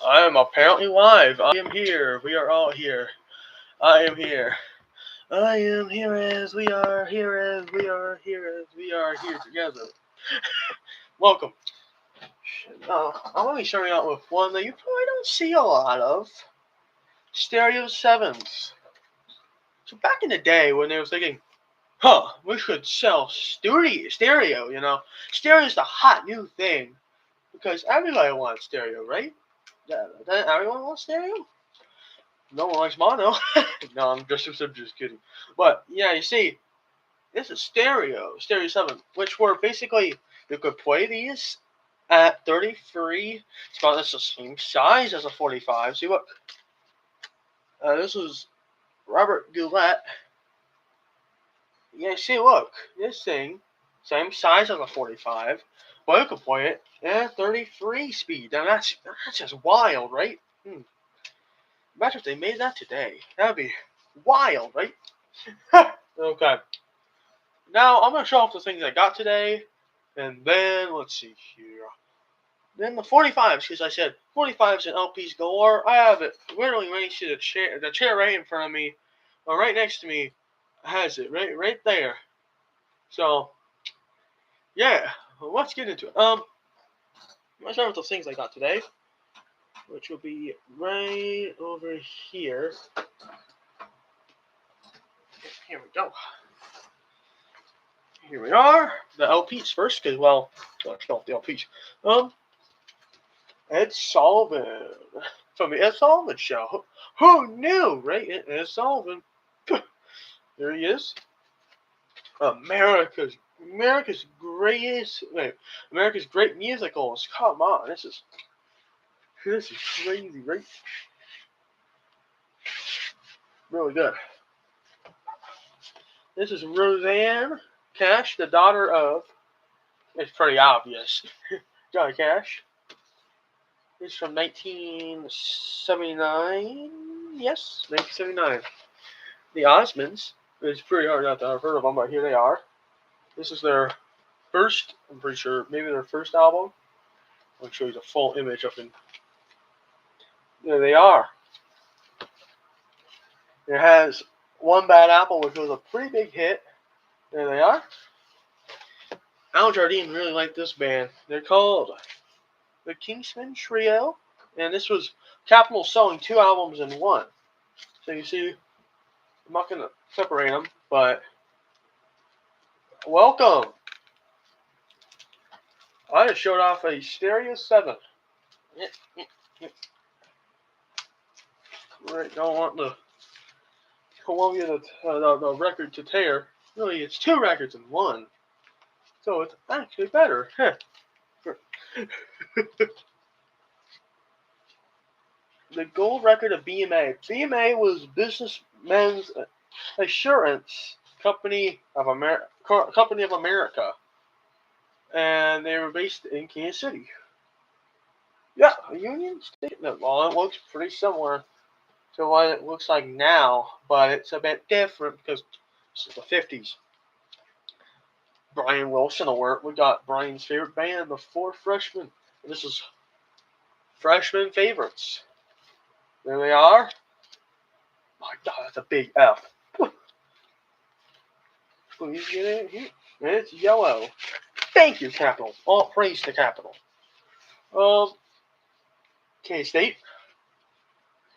I am apparently live. I am here. We are all here. I am here. I am here as we are here as we are here as we are here together. Welcome. I'm going to be starting out with one that you probably don't see a lot of. Stereo 7s. So back in the day when they were thinking, we should sell stereo, Stereo is the hot new thing. Because everybody wants stereo, right? Doesn't everyone want stereo? No one likes mono. No, I'm just kidding. But yeah, you see, this is stereo 7, which were basically you could play these at 33. It's about the same size as a 45. See, look, this is Robert Goulet. Yeah, see, look, this thing, same size as a 45, but you could play it at 33 speed. Now that's just wild, right? Imagine if they made that today. That'd be wild, right? Okay. Now I'm gonna show off the things I got today, and then let's see here. Then the 45s, because I said 45s and LPs galore. I have it literally right to the chair. The chair right in front of me, or right next to me, has it right there. So yeah, let's get into it. Let's start with the things I got today, which will be right over here. Here we go. Here we are. The LPs first, because let's show off the LPs. Ed Sullivan from the Ed Sullivan Show. Who knew, right? Ed Sullivan. There he is. America's great musicals. Come on, this is crazy, right? Really good. This is Roseanne Cash, the daughter of. It's pretty obvious. Johnny Cash. It's from 1979. Yes, 1979. The Osmonds. It's pretty hard not to have heard of them, but here they are. This is their first, I'm pretty sure, maybe their first album. I'll show you the full image of them. There they are. It has One Bad Apple, which was a pretty big hit. There they are. Al Jardine really liked this band. They're called the Kingsman Trio. And this was Capitol selling 2 albums in one. So you see, I'm not going to separate them, but welcome. I just showed off a Stereo 7. Right, don't want the Columbia, the record to tear. Really, it's 2 records in one. So it's actually better. The gold record of BMA. BMA was Businessmen's Assurance Company of America. And they were based in Kansas City. Yeah, a Union Station. Well, it looks pretty similar to what it looks like now, but it's a bit different because it's the 50s. Brian Wilson alert. We got Brian's favorite band, the 4 Freshmen. And this is Freshman Favorites. There they are. My God, that's a big F. Please get it here. And it's yellow. Thank you, Capitol. All praise to Capitol. K-State.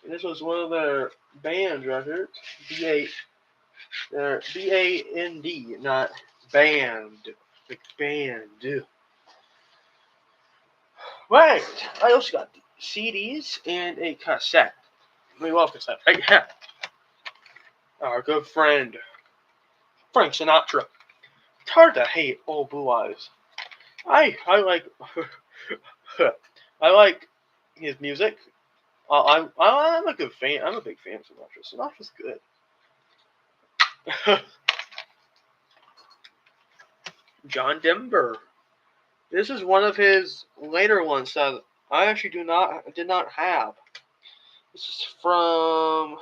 This was one of their band records. B-A-N-D, not band. Like band. Right. I also got CDs and a cassette. We love cassette. Right here. Our good friend Frank Sinatra. It's hard to hate old Blue Eyes. I like I like his music. I'm a good fan. I'm a big fan of Sinatra. Sinatra's good. John Denver. This is one of his later ones that I actually did not have. This is from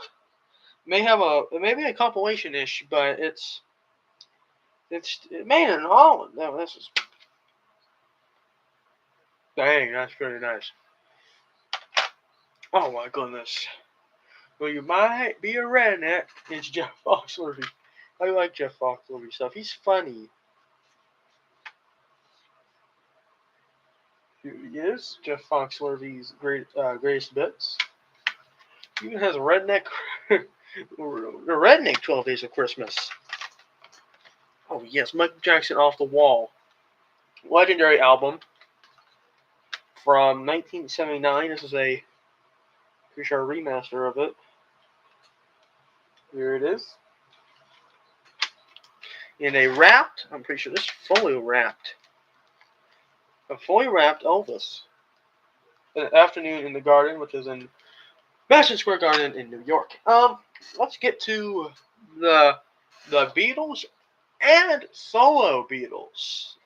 maybe a compilation ish, but it's made in Holland. No, this is dang, that's pretty nice. Oh my goodness. Well, you might be a redneck. It's Jeff Foxworthy. I like Jeff Foxworthy stuff. He's funny. Here he is. Jeff Foxworthy's greatest bits. He even has a redneck, a redneck 12 Days of Christmas. Oh yes, Michael Jackson Off the Wall. Legendary album from 1979. This is a pretty sure remaster of it. Here it is. In a wrapped, I'm pretty sure this is fully wrapped. A fully wrapped Elvis. An Afternoon in the Garden, which is in Madison Square Garden in New York. Let's get to the Beatles and solo Beatles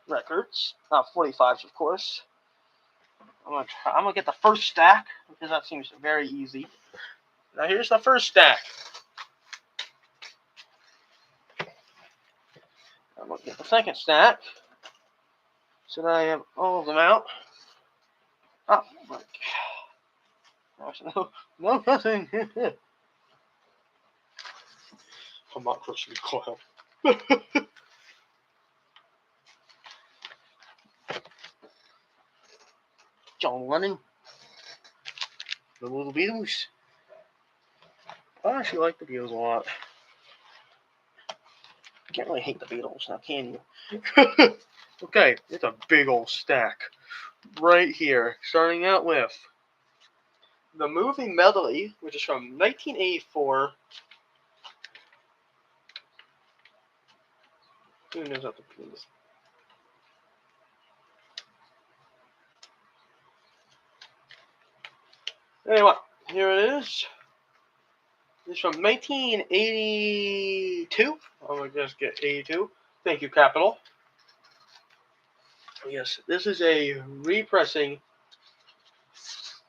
records. 45s, of course. I'm gonna get the first stack because that seems very easy. Now here's the first stack. I'm gonna get the second stack. So that I have all of them out. Oh my gosh. No, nothing. I'm not crushing the cloud. John Lennon. The Little Beatles. I actually like the Beatles a lot. You can't really hate the Beatles now, can you? Okay, it's a big old stack. Right here. Starting out with the movie medley, which is from 1984. Who knows how to do this? Anyway, here it is. It's from 1982. I'm going to just get 82. Thank you, Capital. Yes, this is a repressing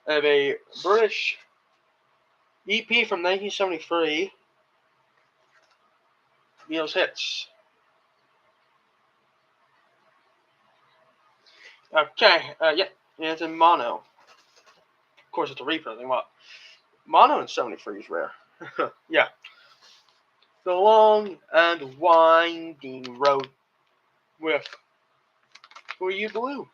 of a British EP from 1973. Beatles hits. Okay, yeah, it's in mono. Of course, it's a repressing. What? Mono in 73 is rare. Yeah. The long and winding road with For You Blue.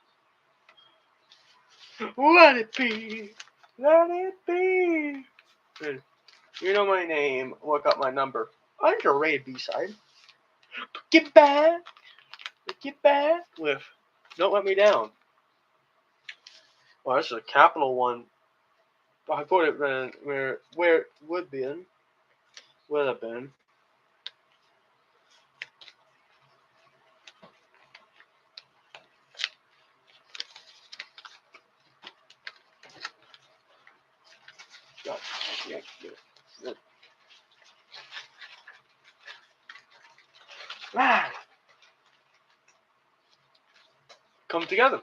Let it be. Let it be. You know my name. Look up my number. Underrated B-side. Get back. Get back with Don't Let Me Down. Well, this is a Capital one. I put it where it would have been. Ah, come together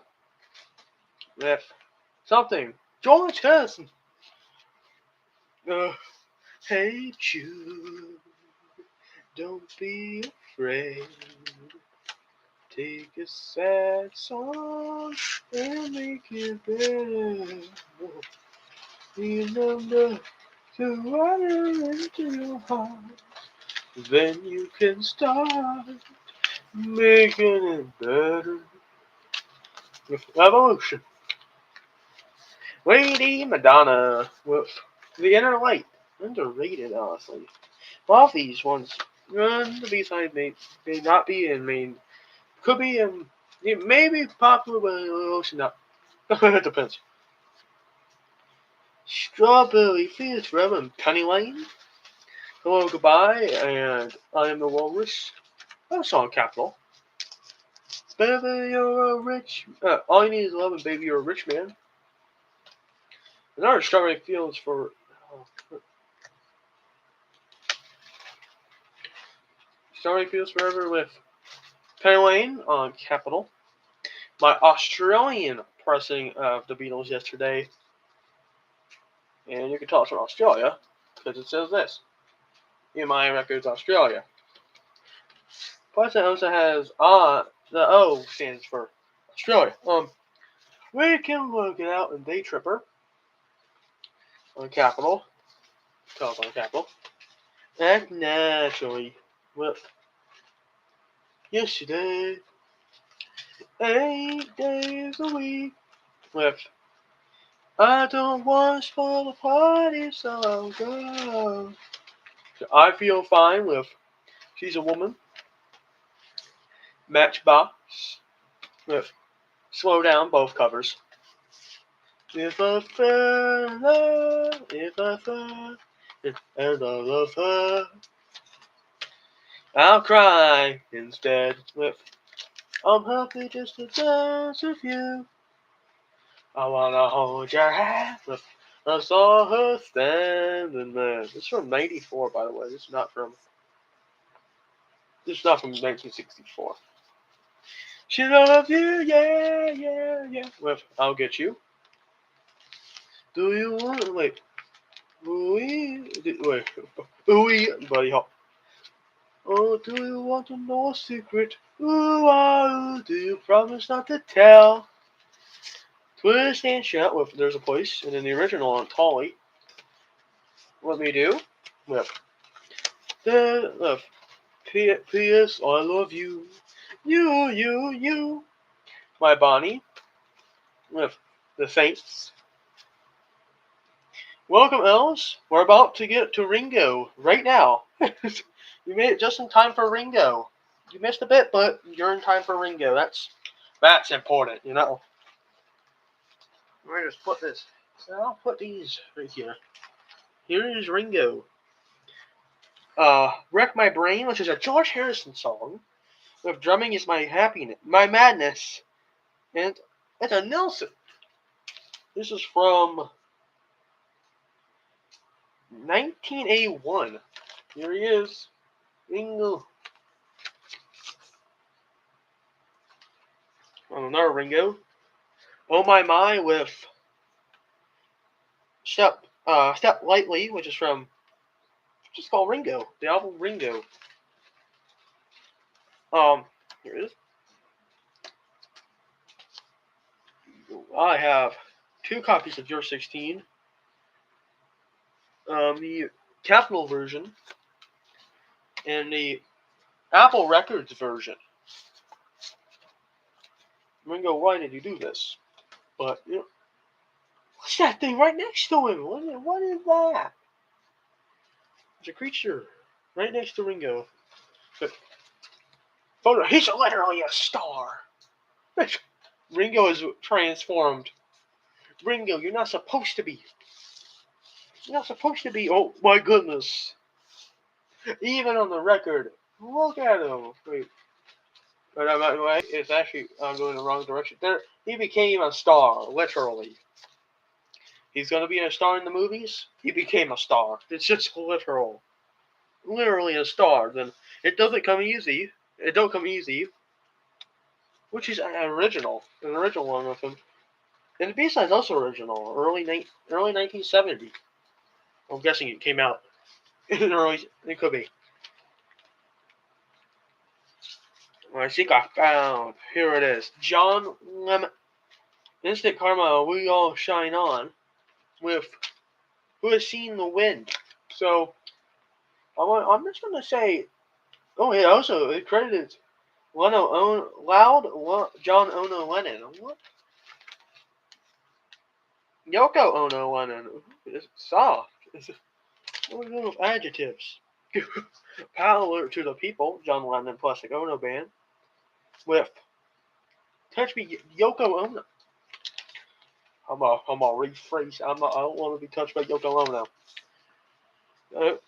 with something. George Harrison. Hey Jude, don't be afraid. Take a sad song and make it better. Remember to water into your heart. Then you can start making it better. With Revolution. Lady Madonna with The Inner Light. Underrated, honestly. A lot of these ones, the B-side may not be in main. Could be in. It may be popular, but it's not. It depends. Strawberry Fields Forever and Penny Lane. Hello, Goodbye, and I Am the Walrus. That's on Capital. Baby, you're a rich. All you need is love, and baby, you're a rich man. Another Strawberry Fields for. Strawberry Fields Forever with Penny Lane on Capital. My Australian pressing of the Beatles yesterday. And you can tell it's from Australia because it says this. EMI Records Australia. Plus it also has the O stands for Australia. We can look it out in Day Tripper. on Capitol. Telephone Capital. Act naturally. Well, yesterday, 8 days a week. With I don't want to spoil the party, so I'll go. I feel fine with She's a Woman. Matchbox. With Slow Down, both covers. If I fell, and I love her, I'll cry instead. With I'm happy just to dance with you. I wanna hold your hand. With I saw her standing there. This is from '94, by the way. This is not from 1964. She loves you, yeah, yeah, yeah. With I'll Get You. Do you want wait? Wait, buddy hop. Oh, do you want to know a secret? Ooh, ah, do you promise not to tell? Twist and shout with There's a Place, and in the original on Tolly. What me do? With the P.S. I love you. You. My Bonnie. With the Saints. Welcome, elves. We're about to get to Ringo right now. You made it just in time for Ringo. You missed a bit, but you're in time for Ringo. That's important, you know. Let me just put this. So I'll put these right here. Here is Ringo. Wreck My Brain, which is a George Harrison song. With Drumming Is My Happiness, My Madness. And it's a Nelson. This is from 1981. Here he is. Ringo. Another Ringo. Oh My with Step Lightly, which is from just called Ringo. The album Ringo. Here it is. I have 2 copies of Your 16. The Capitol version and the Apple Records version. Ringo, why did you do this? But you know, what's that thing right next to him? What is that? It's a creature right next to Ringo. But he's literally a star. Ringo is transformed. Ringo, you're not supposed to be. You're not supposed to be. Oh my goodness. Even on the record, look at him. Wait. But by the way, it's actually I'm going the wrong direction. He became a star, literally. He's going to be a star in the movies. He became a star. It's just literal. Literally a star. Then it doesn't come easy. It don't come easy. Which is an original one with him. And the B-side's also original. Early 1970. I'm guessing it came out in early. It could be. I think I found. Here it is. John Lemon. Instant Karma, We All Shine On. With Who Has Seen the Wind. So, I'm just going to say. Oh, yeah, also, it credited John Ono Lennon. What? Yoko Ono Lennon. It's soft. What little adjectives? Power to the People, John Lennon Plastic Ono Band. With Touch Me, Yoko Ono. I'm gonna rephrase. I don't want to be touched by Yoko Ono.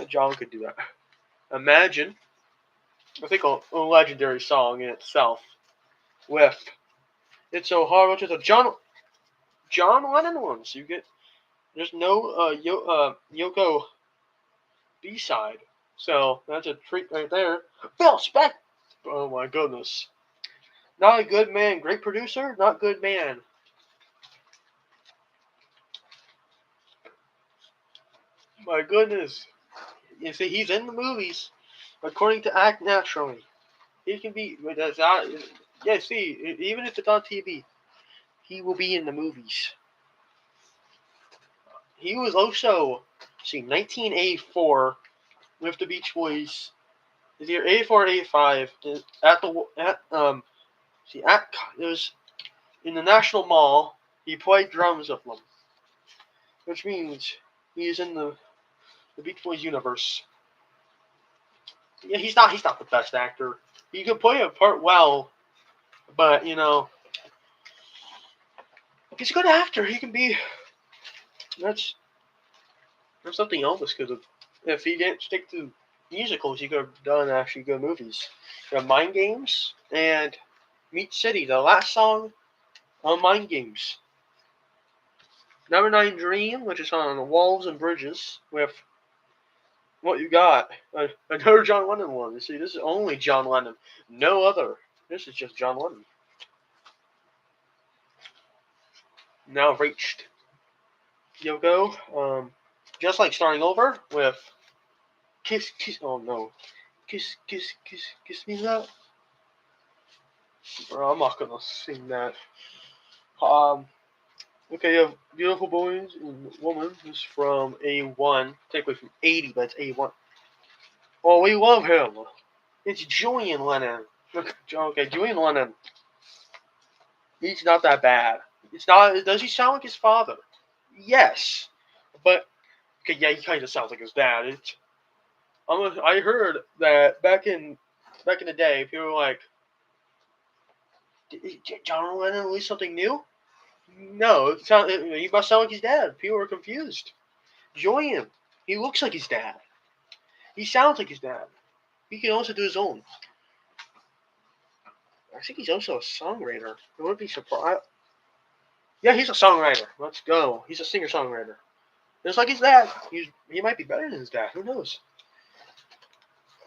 John could do that. Imagine. I think a legendary song in itself. With It's So Hard, which is a John Lennon one. So you get there's no Yoko B-side. So that's a treat right there. Phil Spector. Oh my goodness. Not a good man. Great producer. Not good man. My goodness. You see, he's in the movies. According to Act Naturally. He can be. Yeah, see, even if it's on TV, he will be in the movies. he was also, see, 1984 with the Beach Boys. Is either 84 or 85 it was in the National Mall. He played drums with them, which means he's in the Beach Boys universe. Yeah, he's not the best actor. He can play a part well, but he's a good actor. He can be. That's something Elvis could have. If he didn't stick to musicals, he could have done actually good movies. You have Mind Games and Meat City, the last song on Mind Games. Number 9 Dream, which is on Walls and Bridges, with What You Got. Another John Lennon one. You see, this is only John Lennon. No other. This is just John Lennon. Now reached Yoko. Just like starting over with Kiss, oh no. Kiss me love. Bro, I'm not gonna sing that. Okay, you have Beautiful Boys and Woman. This is from A1. Take away from 80, but it's A1. Oh, we love him. It's Julian Lennon. Okay, Julian Lennon. He's not that bad. It's not. Does he sound like his father? Yes, but okay, yeah, he kind of sounds like his dad. I heard that back in the day, people were like, "Did John Lennon release something new?" No, he must sound like his dad. People were confused. Join him. He looks like his dad. He sounds like his dad. He can also do his own. I think he's also a songwriter. I wouldn't be surprised. Yeah, he's a songwriter. Let's go. He's a singer-songwriter. Just like his dad. He might be better than his dad. Who knows?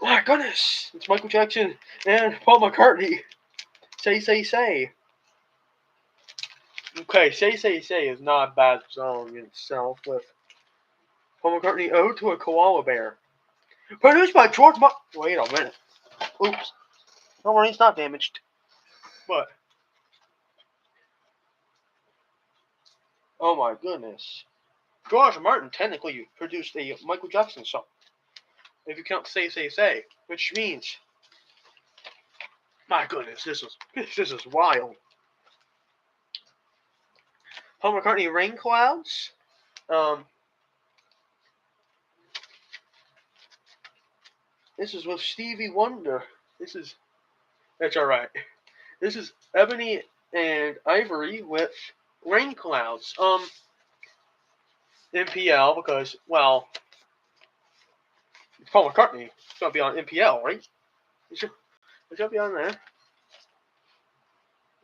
Oh my goodness. It's Michael Jackson and Paul McCartney. Say, Say, Say. Okay, Say, Say, Say is not a bad song in itself. With Paul McCartney, Ode to a Koala Bear. Produced by George Martin. Wait a minute. Oops. Don't worry, it's not damaged. But, oh my goodness. George Martin technically produced a Michael Jackson song. If you count Say, Say, Say. Which means, my goodness, this is wild. Paul McCartney, Rain Clouds. This is with Stevie Wonder. That's alright. This is Ebony and Ivory with Rain Clouds. NPL, because, well, it's Paul McCartney. It's gonna be on NPL, right? It should be on there.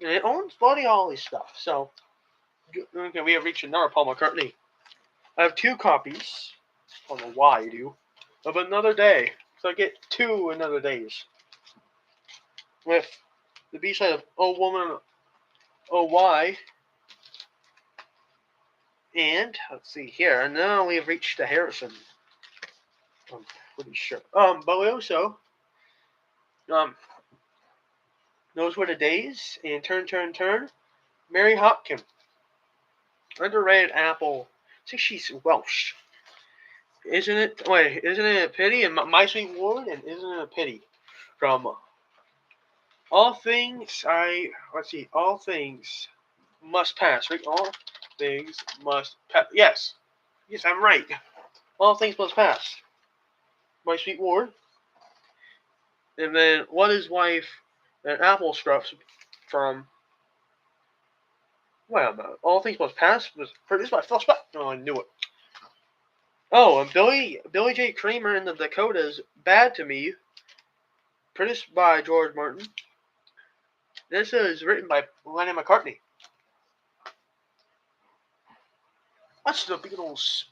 And it owns Buddy Holly's stuff, so. Okay, we have reached another Paul McCartney. I have 2 copies. I don't know why I do. Of Another Day. So I get 2 Another Days. With the B-side of Oh Woman, Oh Why. And, let's see here. Now we have reached the Harrison. I'm pretty sure. But we also, Those Were the Days. And Turn, Turn, Turn. Mary Hopkin. Underrated Apple. I think she's Welsh. Isn't it a pity? And My Sweet Lord, and Isn't It a Pity? From All Things Must Pass, right? All Things Must Pass. Yes, I'm right. All Things Must Pass. My Sweet Lord. And then What Is Life and Apple Scruffs from, well, All Things Must Pass was produced by Phil Spector. Oh, I knew it. Oh, and Billy J. Kramer in the Dakotas, Bad to Me, produced by George Martin. This is written by Lennon McCartney. Let's do the Beatles.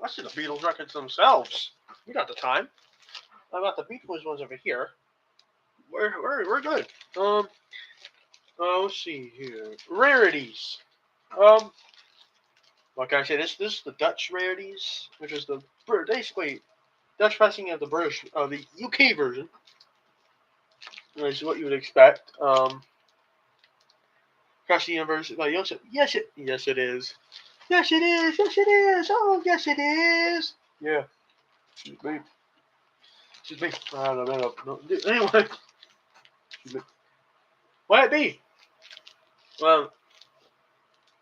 Let's do the Beatles records themselves. We got the time. I got the Beach Boys ones over here. We're good. Let's see here. Rarities. Like I said, this is the Dutch rarities, which is the basically Dutch pressing of the UK version. Which is what you would expect. Across the universe. Like, yes, yes, it is. Yes, it is. Yes, it is. Oh, yes, it is. Yeah. Excuse me. Excuse me. I don't know. No. Anyway. Excuse me. What it be? Well,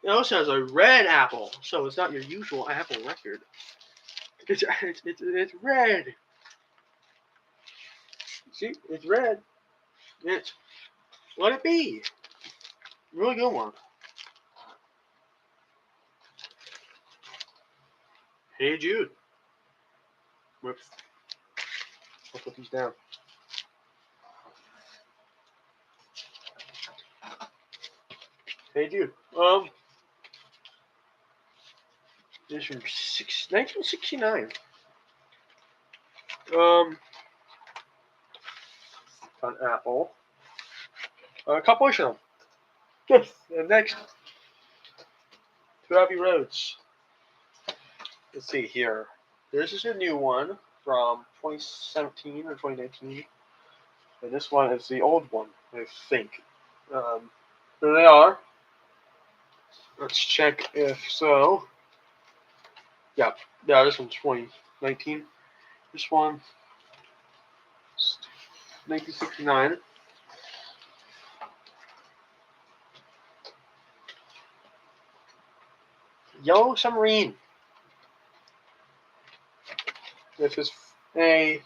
it also has a red apple, so it's not your usual apple record. It's red. See, it's red. It's what it be? Really good one. Hey Jude. Whoops. I'll put these down. Hey Jude. This is from 1969. On Apple. A couple of them. Yes. And next, to Abbey Roads. Let's see here. This is a new one from 2017 or 2019. And this one is the old one, I think. There they are. Let's check if so. Yeah, this one's 2019. This one, 1969. Yellow Submarine. This is a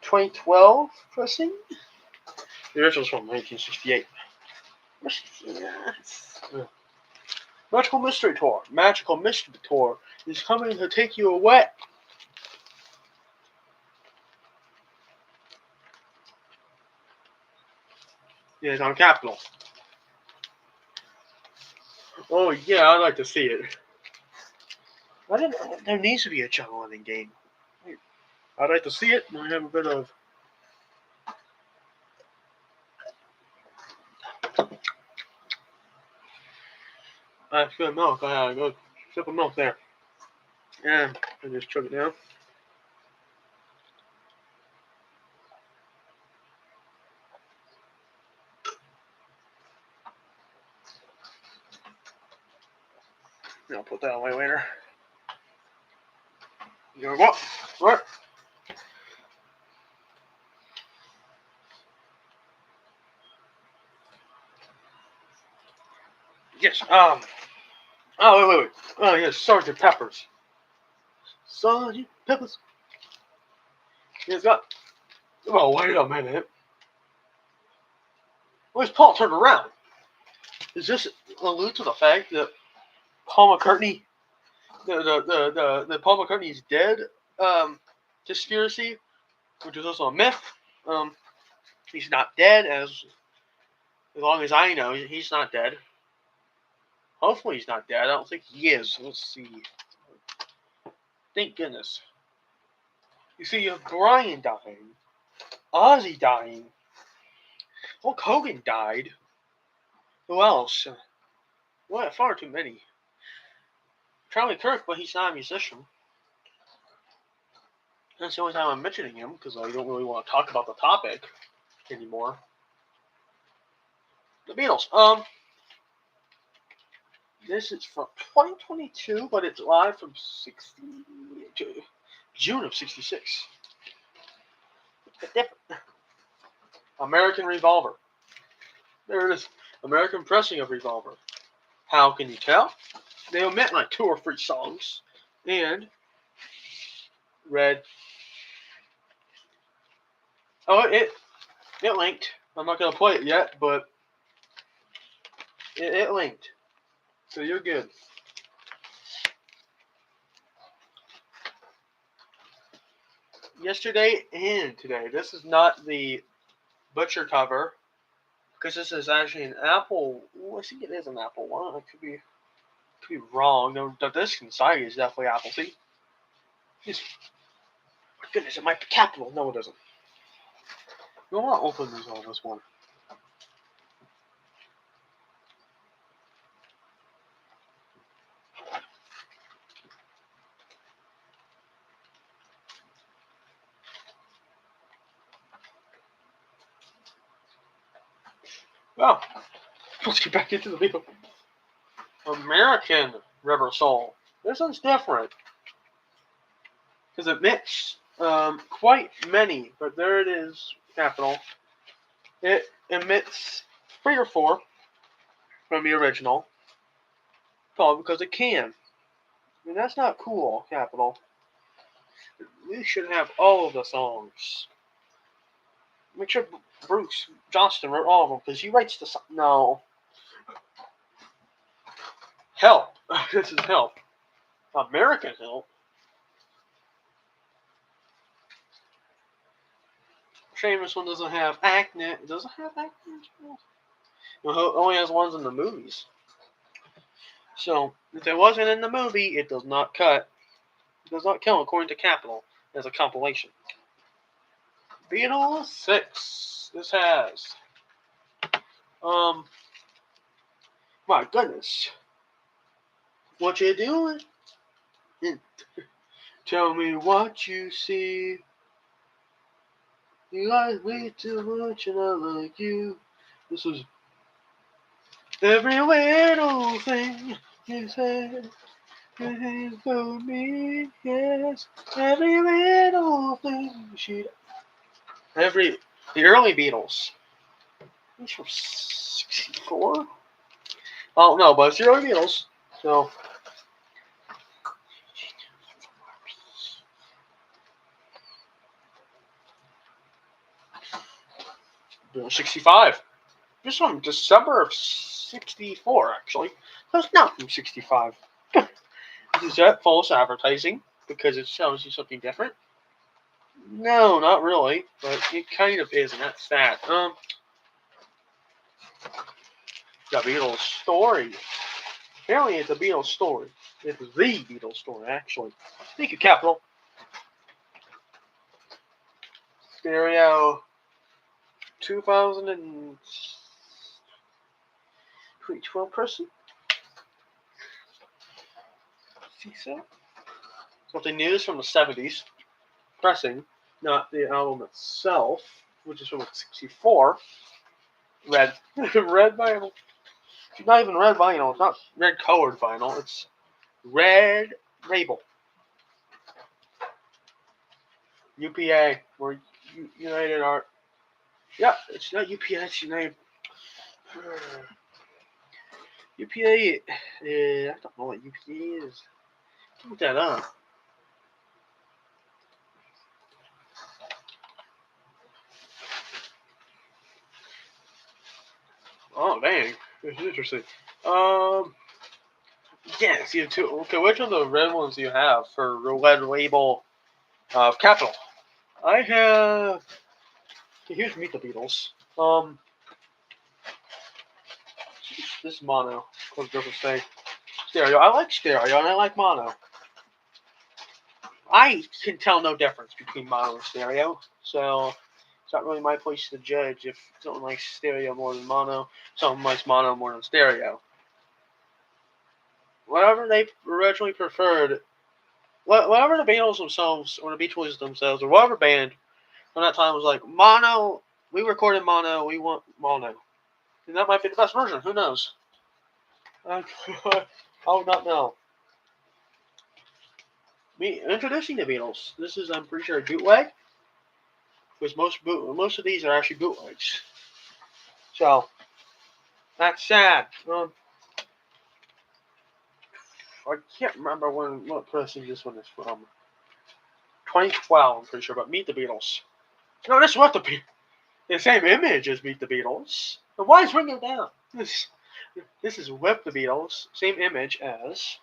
2012 pressing. The original's from 1968. Magical Mystery Tour. Magical Mystery Tour is coming to take you away. Yeah, it's on Capitol. Oh yeah, I'd like to see it. There needs to be a jungle ending game. I'd like to see it. I have a bit of. I feel milk. I gotta go sip of milk there. Yeah, I just chug it down. I'll put that away later. You know what? What? Yes. Oh, wait. Oh, yes. Sergeant Peppers. Sergeant Peppers. It's got. Oh, wait a minute. Where's Paul turned around? Does this allude to the fact that Paul McCartney, the Paul McCartney's dead conspiracy, which is also a myth? He's not dead, as long as I know, he's not dead. Hopefully he's not dead. I don't think he is. Let's see. Thank goodness. You see, you have Brian dying, Ozzy dying, Hulk Hogan died. Who else? Well, far too many. Charlie Kirk, but he's not a musician. That's the only time I'm mentioning him, because I don't really want to talk about the topic anymore. The Beatles. This is from 2022, but it's live from June of '66. It's a bit different. American Revolver. There it is. American pressing of Revolver. How can you tell? They omit like 2 or 3 songs. And Red. Oh, it linked. I'm not gonna play it yet, but it linked. So you're good. Yesterday and today. This is not the Butcher cover, because this is actually an Apple. I think it is an Apple one. I could be wrong. No, the disc inside is definitely Apple. See? Yes. My goodness, it might be Capital. No, it doesn't. You want to open these on this one. Well, Let's get back into the Beatles. American River Soul. This one's different because it mixed quite many, but there it is, capital. It emits 3 or 4 from the original. Called because it can. I mean, that's not cool, capital. We should have all of the songs. Make sure Bruce Johnston wrote all of them because he writes the song. No. Help. This is Help. American Help. Shame this one doesn't have acne. It doesn't have acne. It only has ones in the movies. So, if it wasn't in the movie, it does not cut. It does not count according to Capitol as a compilation. Beatles 6. This has. My goodness. What you doing? Tell me what you see. You like me too much and I like you. This is every little thing you said. It for me, yes. Every little thing she. The early Beatles. These from 64? Oh no, but it's the early Beatles. So. Beatles 65. This from December of 64, actually. So it's not from 65. Is that false advertising? Because it tells you something different? No, not really. But it kind of is, and that's that. The Beatles story. Apparently it's a Beatles story. It's the Beatles story, actually. Thank you, Capital. Stereo 2012 person. See so? Something news from the 70s. Pressing, not the album itself, which is from 64. Red. Red vinyl. It's not even red vinyl. It's not red colored vinyl. It's red label. UPA, or United Art. Yeah, it's not UPA, it's United. UPA, I don't know what UPA is. Look that up. Oh, dang. This is interesting. Yes, you have two. Okay, which of the red ones do you have for red label of Capital? I have. Here's Meet the Beatles. This is mono. Cause doesn't say stereo. I like stereo and I like mono. I can tell no difference between mono and stereo, so it's not really my place to judge if someone likes stereo more than mono, someone likes mono more than stereo. Whatever they originally preferred, whatever the Beatles themselves, or the Beach Boys themselves, or whatever band from that time was like, mono, we recorded mono, we want mono. And that might be the best version, who knows? I would not know. Introducing the Beatles. This is, I'm pretty sure, a bootleg. Because most of these are actually bootlegs. So, that's sad. I can't remember what pressing this one is from. 2012, I'm pretty sure, but Meet the Beatles. No, this is what the same image as Meet the Beatles. But why is ringing down? This is Whip the Beatles, same image as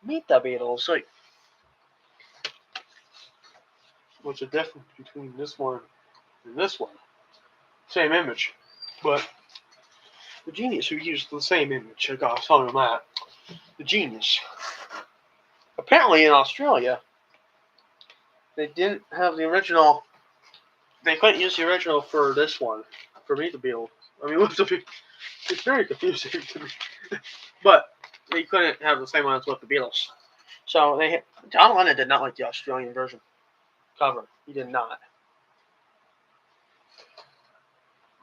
Meet the Beatles. Like, what's the difference between this one and this one? Same image, but the genius who used the same image, I gotta tell him that. The genius. Apparently in Australia, they didn't have the original. They couldn't use the original for this one, for Meet the Beatles. I mean, it's very confusing to me. But they couldn't have the same one as with the Beatles. So John Lennon did not like the Australian version cover. He did not.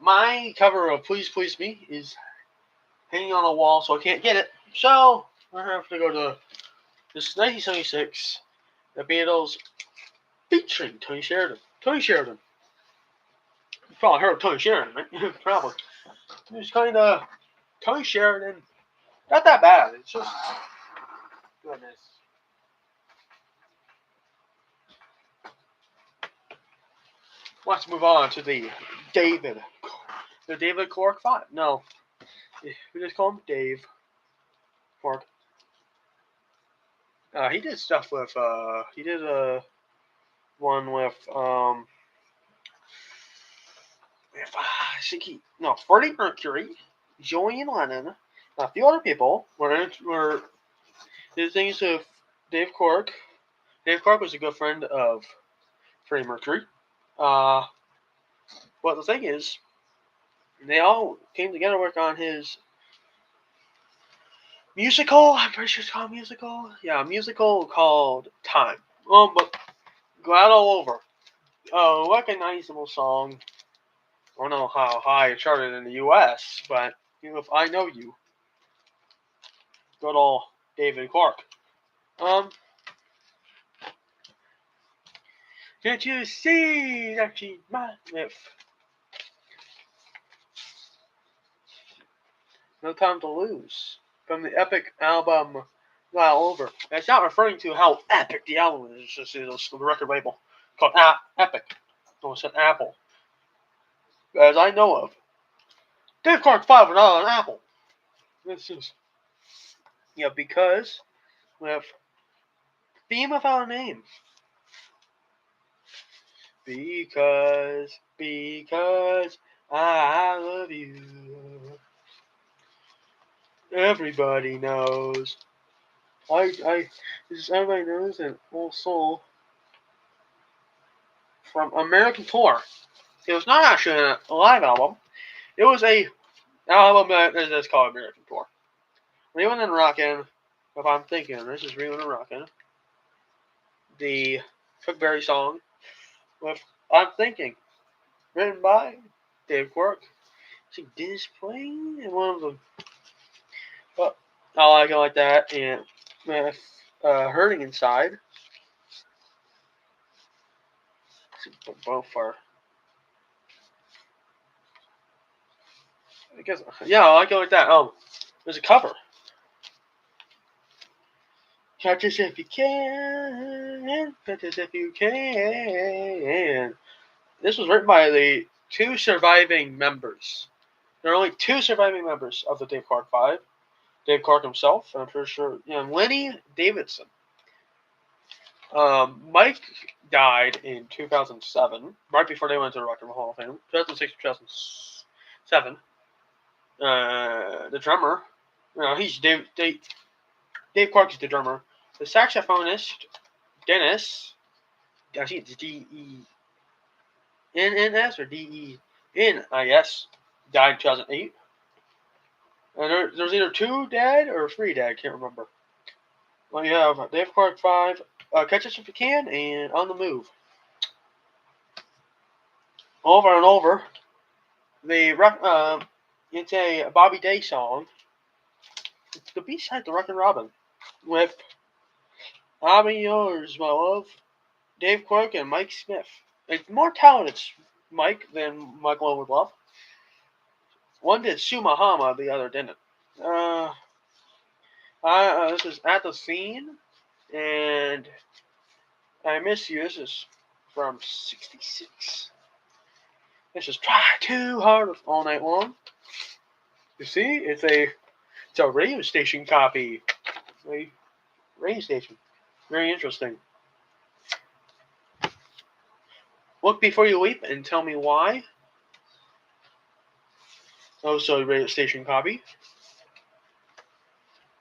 My cover of Please Please Me is hanging on the wall, so I can't get it. So we're gonna have to go to this 1976, the Beatles featuring Tony Sheridan. Tony Sheridan. You probably heard of Tony Sheridan, right? Probably. It's kind of Tony Sheridan. Not that bad. It's just goodness. Let's move on to the David. The David Clark 5. No. We just call him Dave Clark. He did stuff with, he did one with, I think Freddie Mercury, Julian Lennon, a few other people were did things with Dave Clark. Dave Clark was a good friend of Freddie Mercury. But the thing is, they all came together to work on his musical. I'm pretty sure it's called musical. Yeah, a musical called Time. But glad all over. Recognizable song. I don't know how high it charted in the U.S., but if I Know You, good old David Clark. Can't you see that she's my life? No Time to Lose from the epic album Not Over. It's not referring to how epic the album is. It's just the record label called Epic. Almost an Apple, as I know of. Dave Clark 5 was not an Apple. This is because with theme without a name. Because I love you. Everybody knows. Everybody knows an old soul from American Tour. It was not actually a live album. It was a album that is called American Tour. Reelin' and Rockin', if I'm thinking, this is Reelin' and Rockin'. The Chuck Berry song with I'm Thinking, written by Dave Clark. See, Display and one of them. But I like it like that, and with Hurting Inside. Both are. I guess, yeah, I like it like that. There's a cover. Catch us if you can. Catch us if you can. This was written by the two surviving members. There are only two surviving members of the Dave Clark 5. Dave Clark himself, and I'm pretty sure, Lenny Davidson. Mike died in 2007, right before they went to the Rock and Roll Hall of Fame. 2006, 2007. The drummer, he's Dave Clark is the drummer. The saxophonist, Dennis, I think it's D-E-N-N-S or D-E-N-I-S, died in 2008. And there's either two dead or three dead, I can't remember. Well, you have Dave Clark 5, Catch Us If You Can, and On the Move. Over and over. It's a Bobby Day song. It's the B-side to Rockin' Robin with I'll Be Yours, My Love, Dave Clark, and Mike Smith. It's more talented Mike than Michael would love. One did Sumahama, the other didn't. This is At the Scene, and I Miss You. This is from '66. This is Try Too Hard All Night Long. You see, it's a radio station copy. A radio station. Very interesting. Look Before You Leap and Tell Me Why. Also a radio station copy.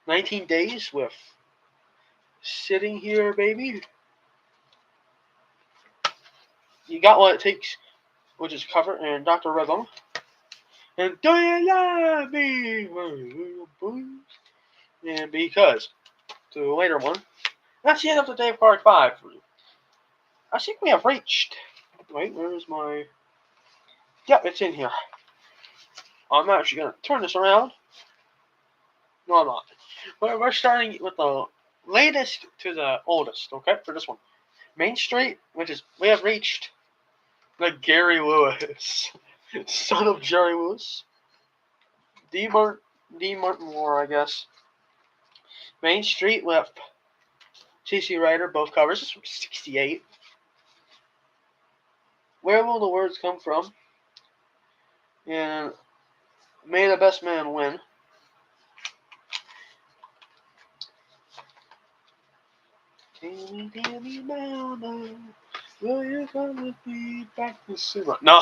19 Days with Sitting Here, Baby. You Got What It Takes, which is cover, and Dr. Rhythm. And Do You Love Me? And Because. To the later one. That's the end of the Dave Clark 5. I think we have reached. Wait, where is my. Yep, it's in here. I'm actually going to turn this around. No, I'm not. We're starting with the latest to the oldest, okay, for this one. Main Street, which is, we have reached the Gary Lewis, son of Jerry Lewis. D. Martin Moore, I guess. Main Street with T.C. Ryder, both covers. This is from 68. Where Will the Words Come From? And May the Best Man Win. Tell me now, will you come with me back to Suba? No.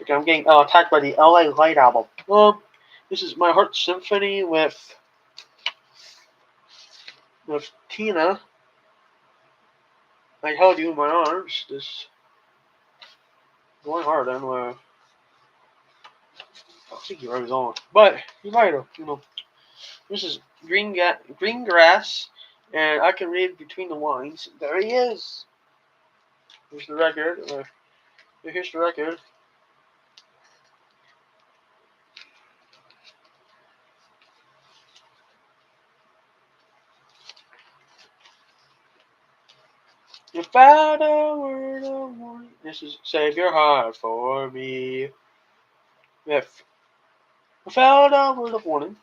Okay, I'm getting attacked by the LA Light album. This is My Heart Symphony with Tina. I held you in my arms. This going hard anyway. I think he wrote on, but he might have. This is Green Grass, and I can read between the lines. There he is. Here's the record. Here's the record. Without a word of warning. This is Save Your Heart for Me. Without a word of warning.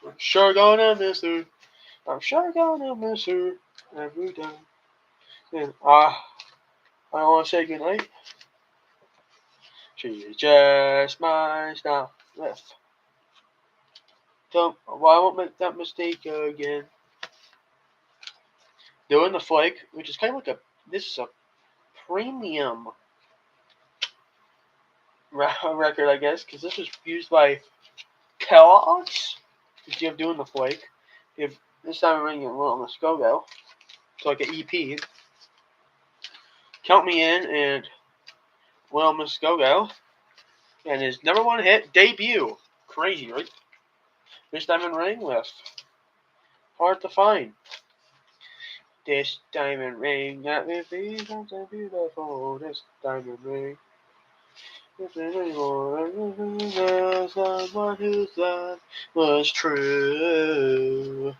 I'm sure gonna miss her. I'm sure gonna miss her every day. And I want to say goodnight. She's just mine now. Left. Well, I won't make that mistake again. Doing the Flake, which is kind of like this is a premium record, I guess, because this was used by Kellogg's. If you have Doing the Flake, you have This Time I'm Ringing Wellness Go-Go. It's like an EP. Count Me In and Wellness Go-Go. And his #1 hit debut. Crazy, right? This Diamond Ring with Hard to Find. This diamond ring that will be something beautiful. This diamond ring. If anymore, someone who thought was true.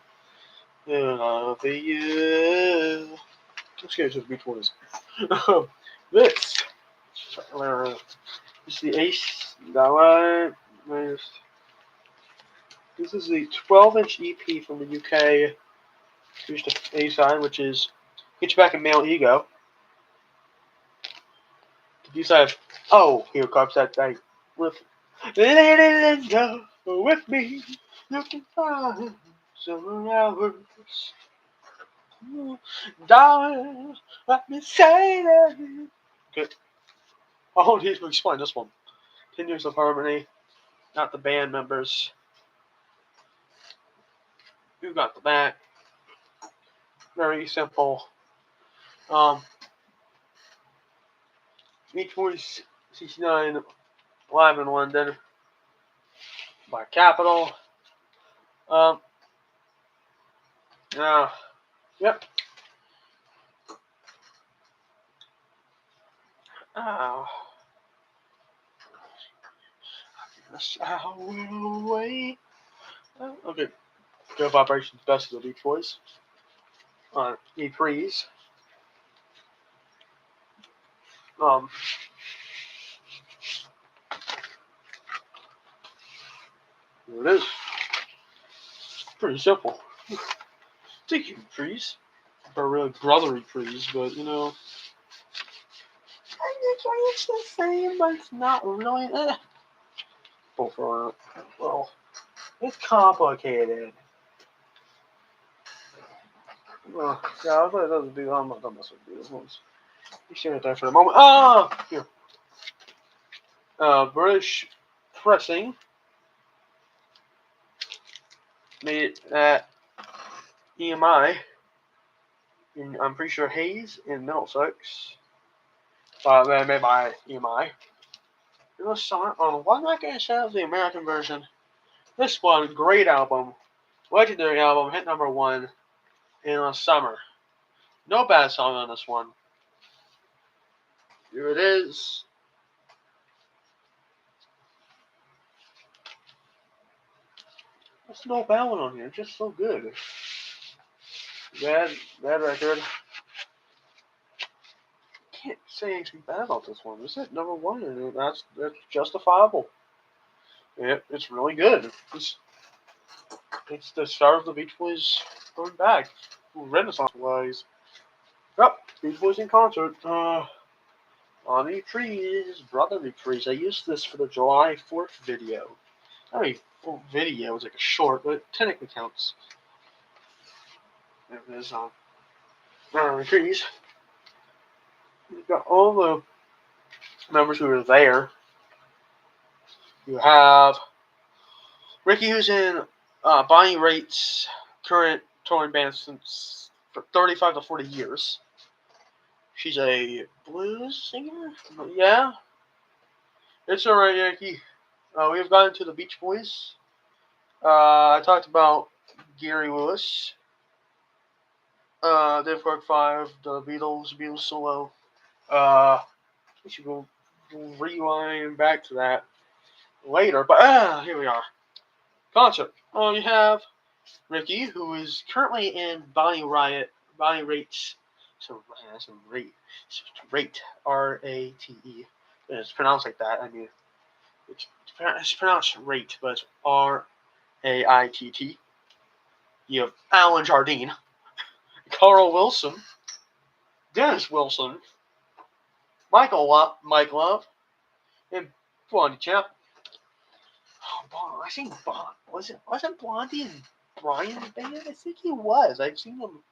I'll be you. Let's get to the Beach Boys. This is the Ace. This is the 12-inch EP from the UK. Here's the A side, which is Get You Back in Male Ego. The B side, oh, here comes that thing. Let it go with me. You can find some hours. Darling, let me say that. Good. Oh, need to explain this one. 10 Years of Harmony, not the band members. You got the back. Very simple. Beach Boys 69 live in London by Capitol. Yep. I will wait. Okay. Go Vibrations, Best of the Beach Boys. E3s. Here it is. Pretty simple. Take you trees. They're really brotherly trees, but it's the same, but it's not really. Well, it's complicated. Yeah, I thought that was big. I'm not done messing with these ones. You see it there for a moment. Here. British pressing made it at EMI. I'm pretty sure Hayes in Middlesex. Made by EMI. It was on one record instead of the American version. This one, great album, legendary album, hit #1 in the summer. No bad song on this one. Here it is. There's no ballad on here. It's just so good. Bad record. Can't say anything bad about this one. This is number one, and that's justifiable. It's really good. It's the start of the Beach Boys going back, Renaissance-wise. Yep, Beach Boys in concert. Bonnie Trees, Brotherly Trees. I used this for the July 4th video. I mean, full video is like a short, but it technically counts. There it is on Brotherly Trees. You've got all the members who are there. You have Ricky, who's in Bonnie Raitt's current touring band since for 35 to 40 years. She's a blues singer? Yeah. It's alright, Yankee. We've gotten to the Beach Boys. I talked about Gary Lewis. Dave Clark 5, the Beatles solo. We should go rewind back to that later. But here we are. Concert. You have Ricky, who is currently in Bonnie Raitt's. That's a rate. Rate. R-A-T-E. It's pronounced like that. I mean, it's pronounced rate, but it's R-A-I-T-T. You have Alan Jardine, Carl Wilson, Dennis Wilson, Mike Love, and Blondie Champ. Oh, I think wasn't Blondie in Brian's band? I think he was. I've seen him.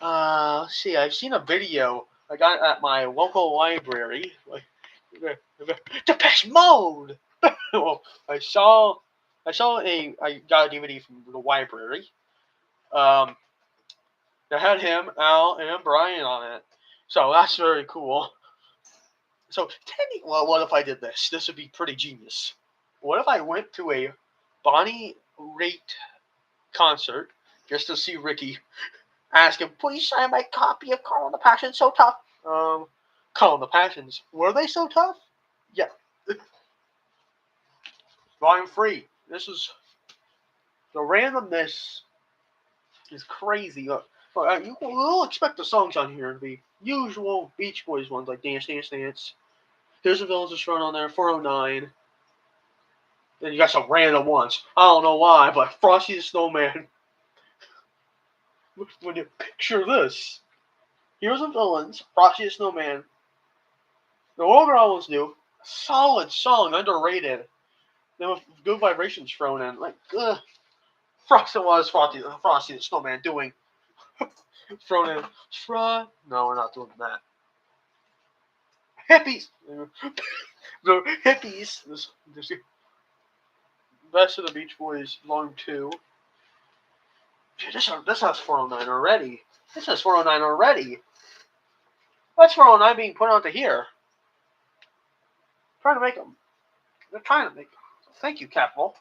Let's see. I've seen a video I got at my local library. Like, Depeche Mode. Well, I got a DVD from the library. That had him, Al, and Brian on it. So that's very cool. So technically, well, what if I did this? This would be pretty genius. What if I went to a Bonnie Raitt concert just to see Ricky? Ask him, please sign my copy of Carl and the Passions So Tough. Carl and the Passions, were they so tough? Yeah. Volume 3. This is the randomness is crazy. You will expect the songs on here to be usual Beach Boys ones like Dance, Dance, Dance. Here's the Villains is thrown on there, 409. Then you got some random ones. I don't know why, but Frosty the Snowman. When you picture this, Heroes and Villains, Frosty the Snowman, the older albums do, solid song, underrated. Then with Good Vibrations thrown in, like, Frosty the Snowman doing, thrown in, no, we're not doing that. Hippies, the Hippies, this Best of the Beach Boys, Volume 2. Dude, this has 409 already. This has 409 already. What's 409 being put onto here? Trying to make them. They're trying to make them. So thank you, Capital.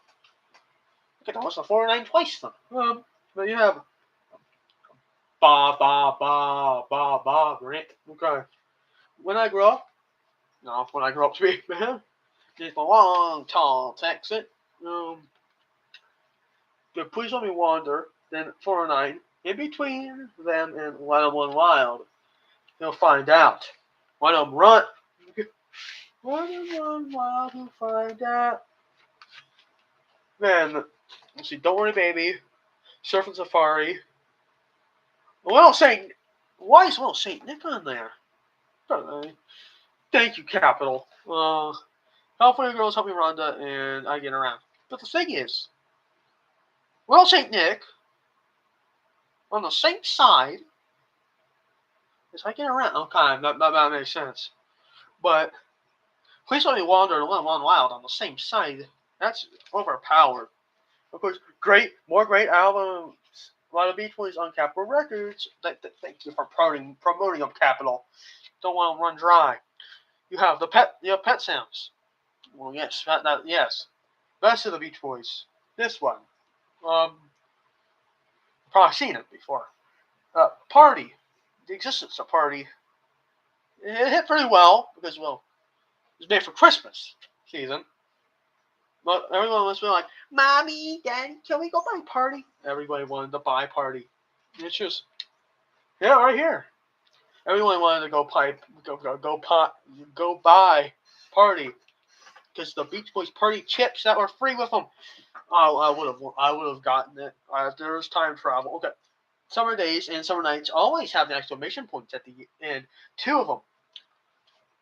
I get to listen to 409 twice then. But you have ba, right? Okay. When I grow up to be a man, there's a long, tall Texan. The Please Let Me Wander, then 409. In between them and Let 'Em Run Wild, you'll find out. Let 'Em Run. Let 'Em Run Wild, you'll find out. Then, let's see, Don't Worry Baby, Surfing Safari. Why is Little Saint Nick on there? Thank you, Capital. California Girls, Help Me Rhonda, and I Get Around. But the thing is, Little Saint Nick, on the same side as I Get Around. Okay, that makes sense. But Please Let Me Wander and Let 'Em Run Wild on the same side. That's overpowered. Of course, more great albums. A lot of Beach Boys on Capitol Records. Thank you for promoting them, Capitol. Don't want them run dry. You have Pet Sounds. Well, yes, yes. Best of the Beach Boys. This one. Probably seen it before. Party. The Existence of Party. It hit pretty well because, well, it was made for Christmas season. But everyone was like, "Mommy, Daddy, can we go buy party?" Everybody wanted to buy party. It's just, yeah, right here. Everyone wanted to go buy party because the Beach Boys party chips that were free with them. I would have gotten it if there was time travel. Okay, summer days and summer nights always have the exclamation points at the end. Two of them.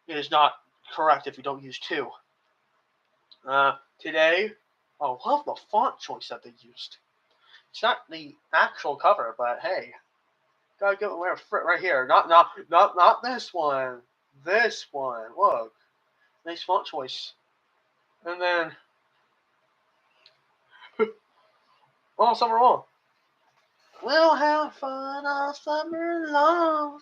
It is not correct if you don't use two. Today, I love the font choice that they used. It's not the actual cover, but hey, gotta get right here. Not this one. This one. Look, nice font choice. And then, all summer long. We'll have fun all summer long.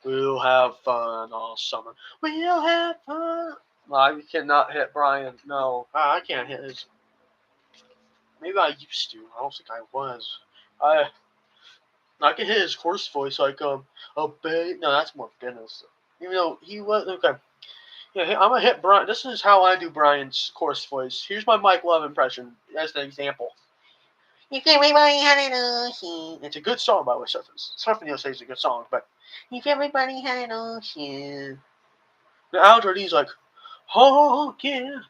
We'll have fun all summer. We'll have fun. No, I cannot hit Brian. No, I can't hit his. Maybe I used to. I don't think I was. I can hit his coarse voice like a babe. No, that's more goodness. Even though he was okay. Yeah, I'm gonna hit Brian. This is how I do Brian's coarse voice. Here's my Mike Love impression as an example. If everybody had an ocean. It's a good song by the way, Surfing USA is a good song, but if everybody had an ocean. The outro he's like honking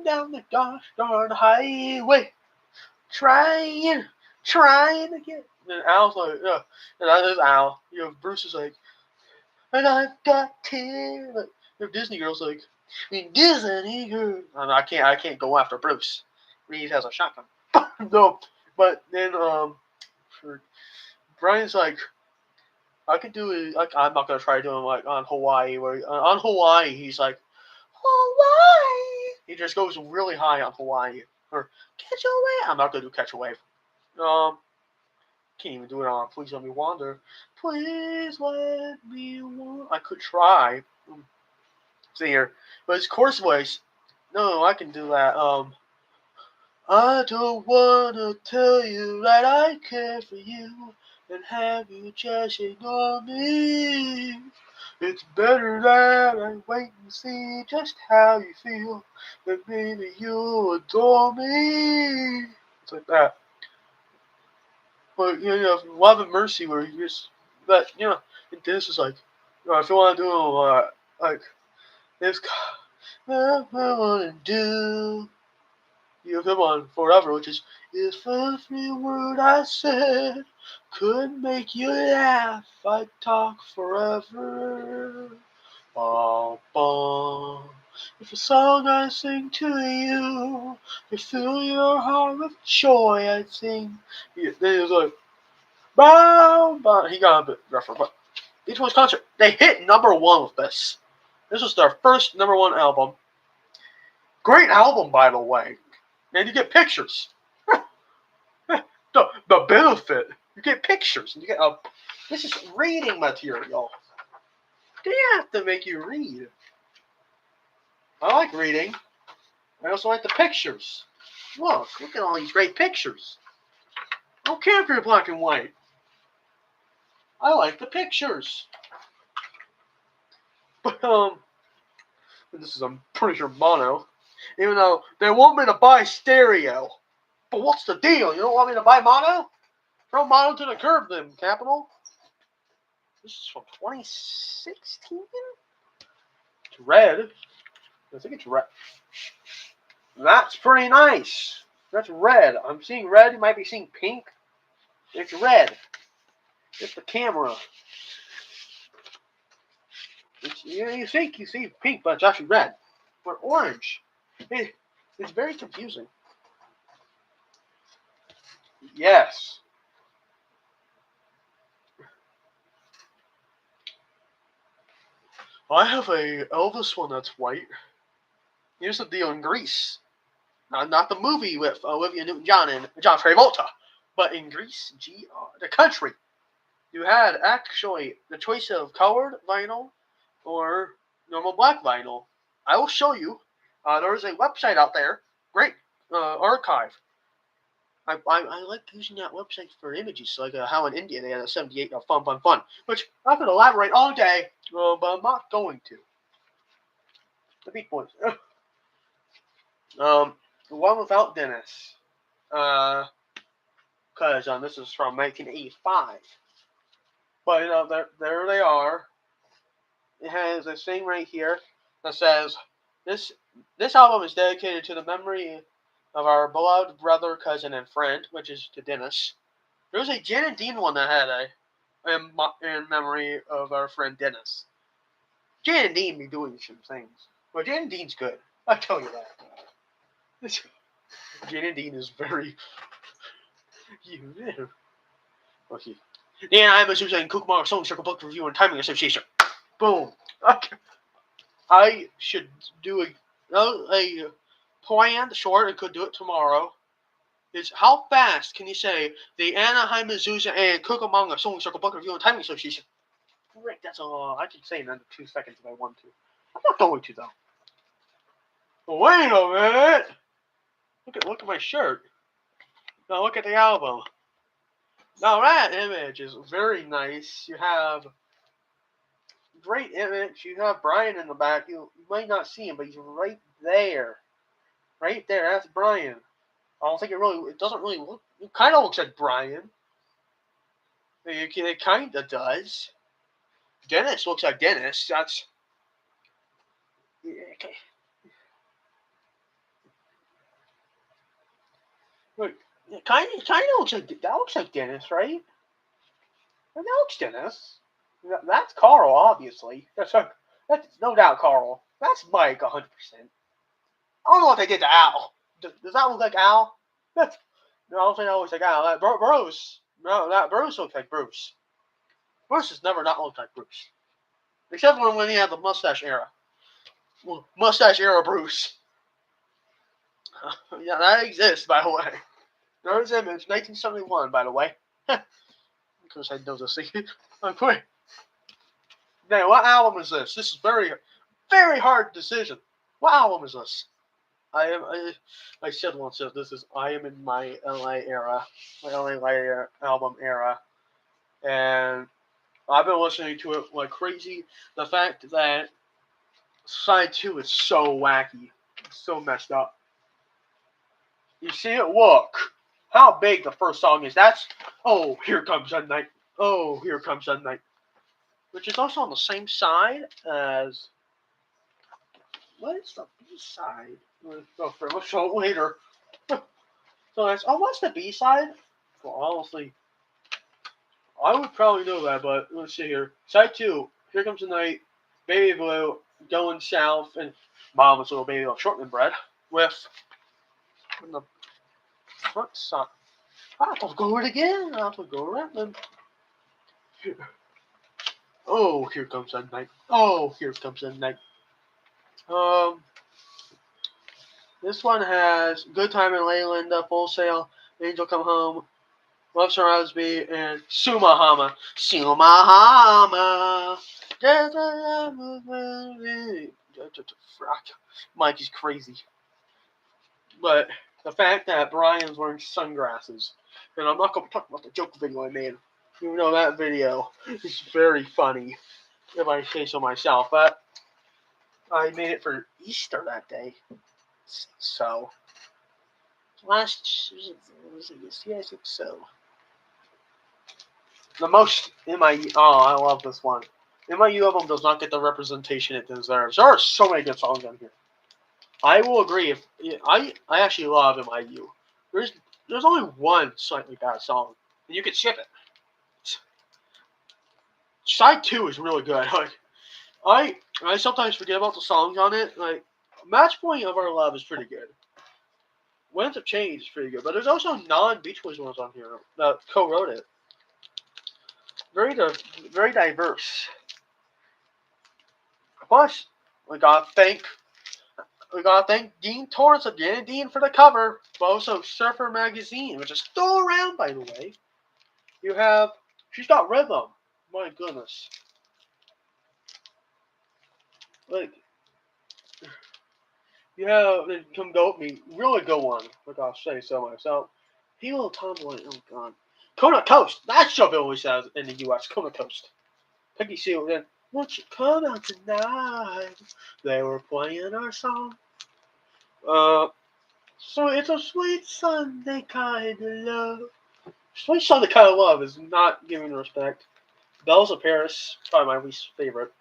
down the gosh darn highway. Trying to get. And Al's like, yeah. And that is Al. You know, Bruce is like, and I've got tears. Like, you know, Disney Girl's like, Disney Girl. I can't go after Bruce. Reed has a shotgun. No, but then for Brian's like, I could do it. Like, I'm not gonna try doing like on Hawaii, where on Hawaii he's like, Hawaii. He just goes really high on Hawaii or catch a wave. I'm not gonna do catch a wave. Can't even do it on Please Let Me Wander. Please let me wander. I could try. See here. But his coarse voice. No, I can do that. I don't wanna tell you that I care for you and have you just ignore me. It's better that I wait and see just how you feel. Then maybe you'll adore me. It's like that. But, you know, Love and Mercy, where you just, but, you know, this is like, you know, if you want to do, like, this, I want to do, you come on, Forever, which is, if every word I said could make you laugh, I'd talk forever. Ba-ba. If a song I sing to you could fill your heart with joy, I'd sing. Yeah, then it was like, bow, bow. He got a bit rougher, but Beach Boys Concert, they hit #1 with this. This was their first #1 album. Great album, by the way. And you get pictures. the benefit, you get pictures. And you get this is reading material. They have to make you read. I like reading. I also like the pictures. Look at all these great pictures. I don't care if you're black and white. I like the pictures. But this is I'm pretty sure mono. Even though they want me to buy stereo. But what's the deal? You don't want me to buy mono? Throw mono to the curb then, Capital. This is from 2016? It's red. I think it's red. That's pretty nice. That's red. I'm seeing red. You might be seeing pink. It's red. It's the camera. You think you see pink, but it's actually red. Or orange. It's very confusing. Yes. I have a Elvis one that's white. Here's the deal in Greece. Not the movie with Olivia Newton-John and John Travolta, but in Greece, the country, you had actually the choice of colored vinyl or normal black vinyl. I will show you. There's a website out there. Great archive. I like using that website for images, like how in India they had a 78 of fun, which I could elaborate all day, but I'm not going to. The Beach Boys. The one without Dennis. Because this is from 1985. But, there they are. It has a thing right here that says, this album is dedicated to the memory of our beloved brother, cousin, and friend, which is to Dennis. There was a Jan and Dean one that had in memory of our friend Dennis. Jan and Dean be doing some things. Well, Jan and Dean's good. I tell you that. Jan and Dean is very... Okay. Yeah, I'm associating Kookaburra Song Circle Book Review and Timing Association. Boom. Okay. I should do a planned short. I could do it tomorrow. Is how fast can you say the Anaheim, Azusa, and Cucamonga Song Circle Book Review and Timing Association? Great, that's all. I can say it in under 2 seconds if I want to. I'm not going to though. Wait a minute. Look at my shirt. Now look at the album. Now that image is very nice. You have great image. You have Brian in the back. You might not see him, but he's right there. Right there. That's Brian. I don't think it doesn't really look. It kind of looks like Brian. It kind of does. Dennis looks like Dennis. That's. Okay. Look, it kind of looks like that. Looks like Dennis, right? That looks Dennis. That's Carl, obviously. That's no doubt Carl. That's Mike, 100%. I don't know what they did to Al. Does that look like Al? No, I don't think that looks like Al. That Bruce. No, that Bruce looks like Bruce. Bruce has never not looked like Bruce. Except when he had the mustache era. Mustache era Bruce. Yeah, that exists, by the way. There's image, 1971, by the way. Because I know this thing. Okay. Now, what album is this? This is very, very hard decision. What album is this? I said once that this is I am in my LA era, my LA Light album era, and I've been listening to it like crazy. The fact that side 2 is so wacky, it's so messed up. You see it? Look how big the first song is. That's Here Comes the Night. Oh, Here Comes the Night, which is also on the same side as. What is the B side? Let's show it later. So that's what's the B side? Well, honestly, I would probably know that, but let's see here. Side 2, Here Comes the Night, Baby Blue, Going South, and Mama's Little Baby of Shortman Bread with the front side. I have to go it again. I have to go around them. Oh, Here Comes the Night. Oh, Here Comes the Night. This one has Good Time in Leyland, Full Sail, Angel Come Home, Love Surrounds Me, and Sumahama. Sumahama. Mike is crazy. But the fact that Brian's wearing sunglasses, and I'm not going to talk about the joke video I made, even though that video is very funny, if I say so myself. But I made it for Easter that day. So, yeah, I think so. The most MIU, I love this one. MIU album does not get the representation it deserves. There are so many good songs on here. I will agree. I actually love MIU. There's only one slightly bad song, and you can skip it. Side 2 is really good. Like, I sometimes forget about the songs on it. Like, Match Point of Our Love is pretty good. Winds of Change is pretty good, but there's also non-Beach Boys ones on here that co-wrote it. Very diverse. Plus, we gotta thank Dean Torrance again, Dean for the cover, but also Surfer Magazine, which is still around, by the way. You have, she's got rhythm. My goodness. Like, you have, Come Goat Me, really good one, like I'll say so myself. Halo Tomboy, oh god. Kona Coast, that's what it always says in the US, Kona Coast. Peggy Seal, then, won't you come out tonight? They were playing our song. So it's a sweet Sunday kind of love. Sweet Sunday kind of love is not giving respect. Bells of Paris, probably my least favorite.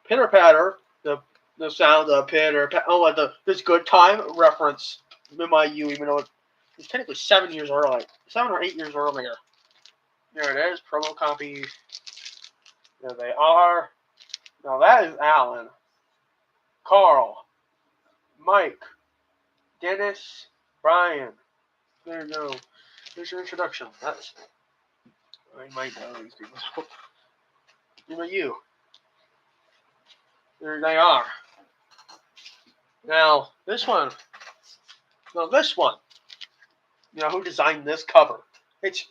Pitter patter, the sound of pitter patter. Oh, this good time reference in my you, even though it's technically 7 years early, 7 or 8 years earlier. There it is, promo copy. There they are. Now that is Alan, Carl, Mike, Dennis, Brian. There you go. There's your introduction. That's I might know these people. You. There they are. Now this one. Now this one. You know who designed this cover? It's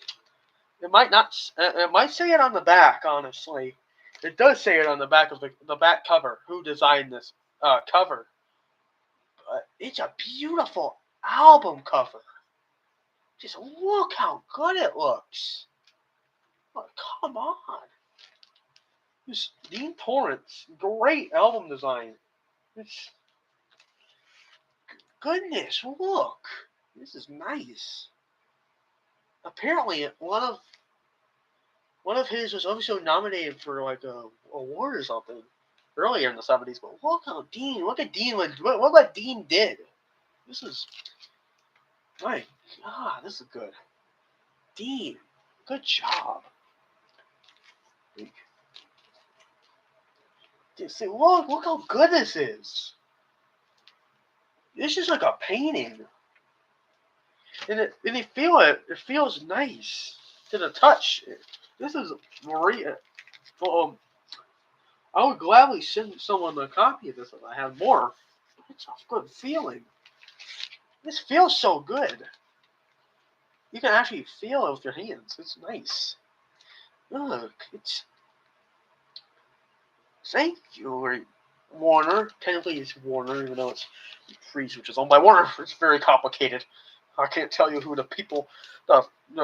it might not. It might say it on the back. Honestly, it does say it on the back of the back cover. Who designed this cover? It's a beautiful album cover. Just look how good it looks. Oh, come on. This Dean Torrance, great album design. It's goodness, look. This is nice. Apparently, one of his was also nominated for like a award or something earlier in the 70s. But look at Dean, what Dean did. This is my God. This is good. Dean, good job. See, look how good this is. This is like a painting, and you feel it. It feels nice to the touch. This is Maria. Um, I would gladly send someone a copy of this if I had more. It's a good feeling. This feels so good. You can actually feel it with your hands. It's nice. Look, it's. Thank you, Warner. Technically, it's Warner, even though it's Freeze, which is owned by Warner. It's very complicated. I can't tell you who the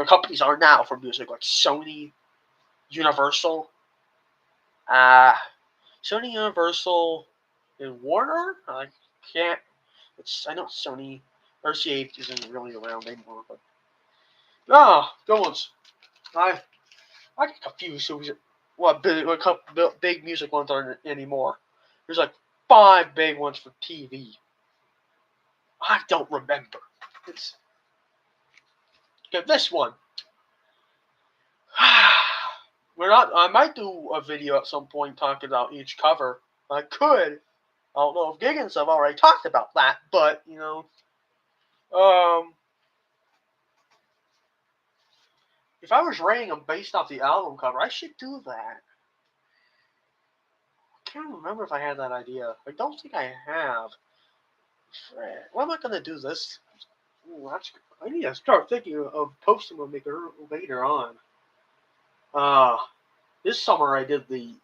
companies are now for music, like Sony, Universal, uh, Sony, Universal, and Warner. I can't. I know Sony. RCA isn't really around anymore, but good ones. I get confused. What couple big music ones aren't anymore? There's like 5 big ones for TV. I don't remember. It's okay. This one. We're not. I might do a video at some point talking about each cover. I could. I don't know if Giggins have already talked about that, but if I was rating them based off the album cover, I should do that. I can't remember if I had that idea. I don't think I have. What am I gonna do this? Ooh, I need to start thinking of posting them later on. Uh, this summer I did the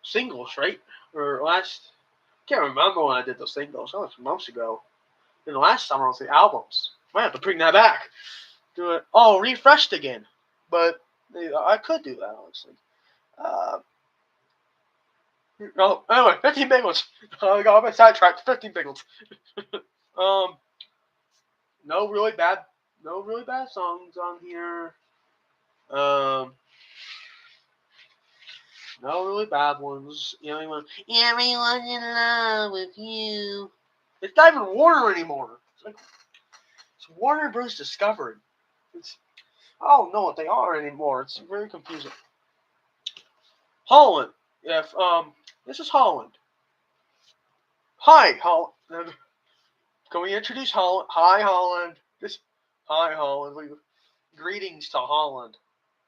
singles, right? Or can't remember when I did the singles. That was months ago. Then the last summer was the albums. I have to bring that back. Do it. Oh, refreshed again. But I could do that, honestly. Uh, anyway, 15 big ones. I got my sidetracked. 15 big ones. um, no really bad songs on here. Um, no really bad ones. Everyone's in love with you. It's not even Warner anymore. It's Warner Bros. Discovery. I don't know what they are anymore. It's very confusing. Holland. If this is Holland. Hi, Holland. Can we introduce Holland? Hi, Holland. Hi, Holland. Greetings to Holland.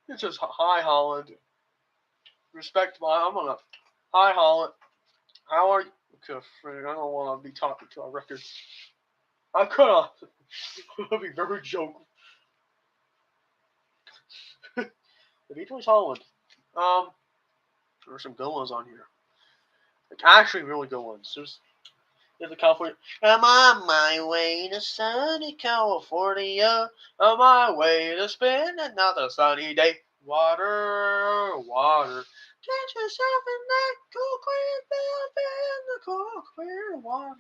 This is hi, Holland. I'm gonna. Hi, Holland. How are you? Okay, I don't want to be talking to our record. I could have. That'd be very joke. The Beatles Holland. There's some good ones on here. Like actually, really good ones. There's the California. I'm on my way to sunny California. On my way to spend another sunny day. Water, water. Get yourself in that cool, clear, the cool, clear water.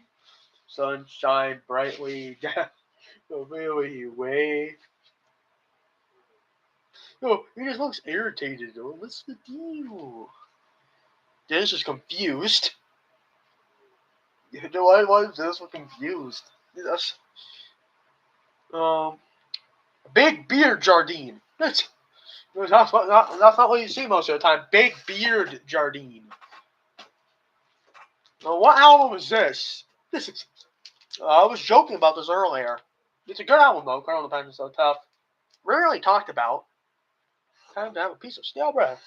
Sunshine brightly down. Oh, really, way. Oh, he just looks irritated. Oh, what's the deal? Dennis is confused. Why is Dennis confused? That's um, big beard Jardine. That's not what you see most of the time. Big beard Jardine. What album is this? This is. I was joking about this earlier. It's a good album though. Colonel Dependence So Tough. Rarely talked about. Time to have a piece of stale bread.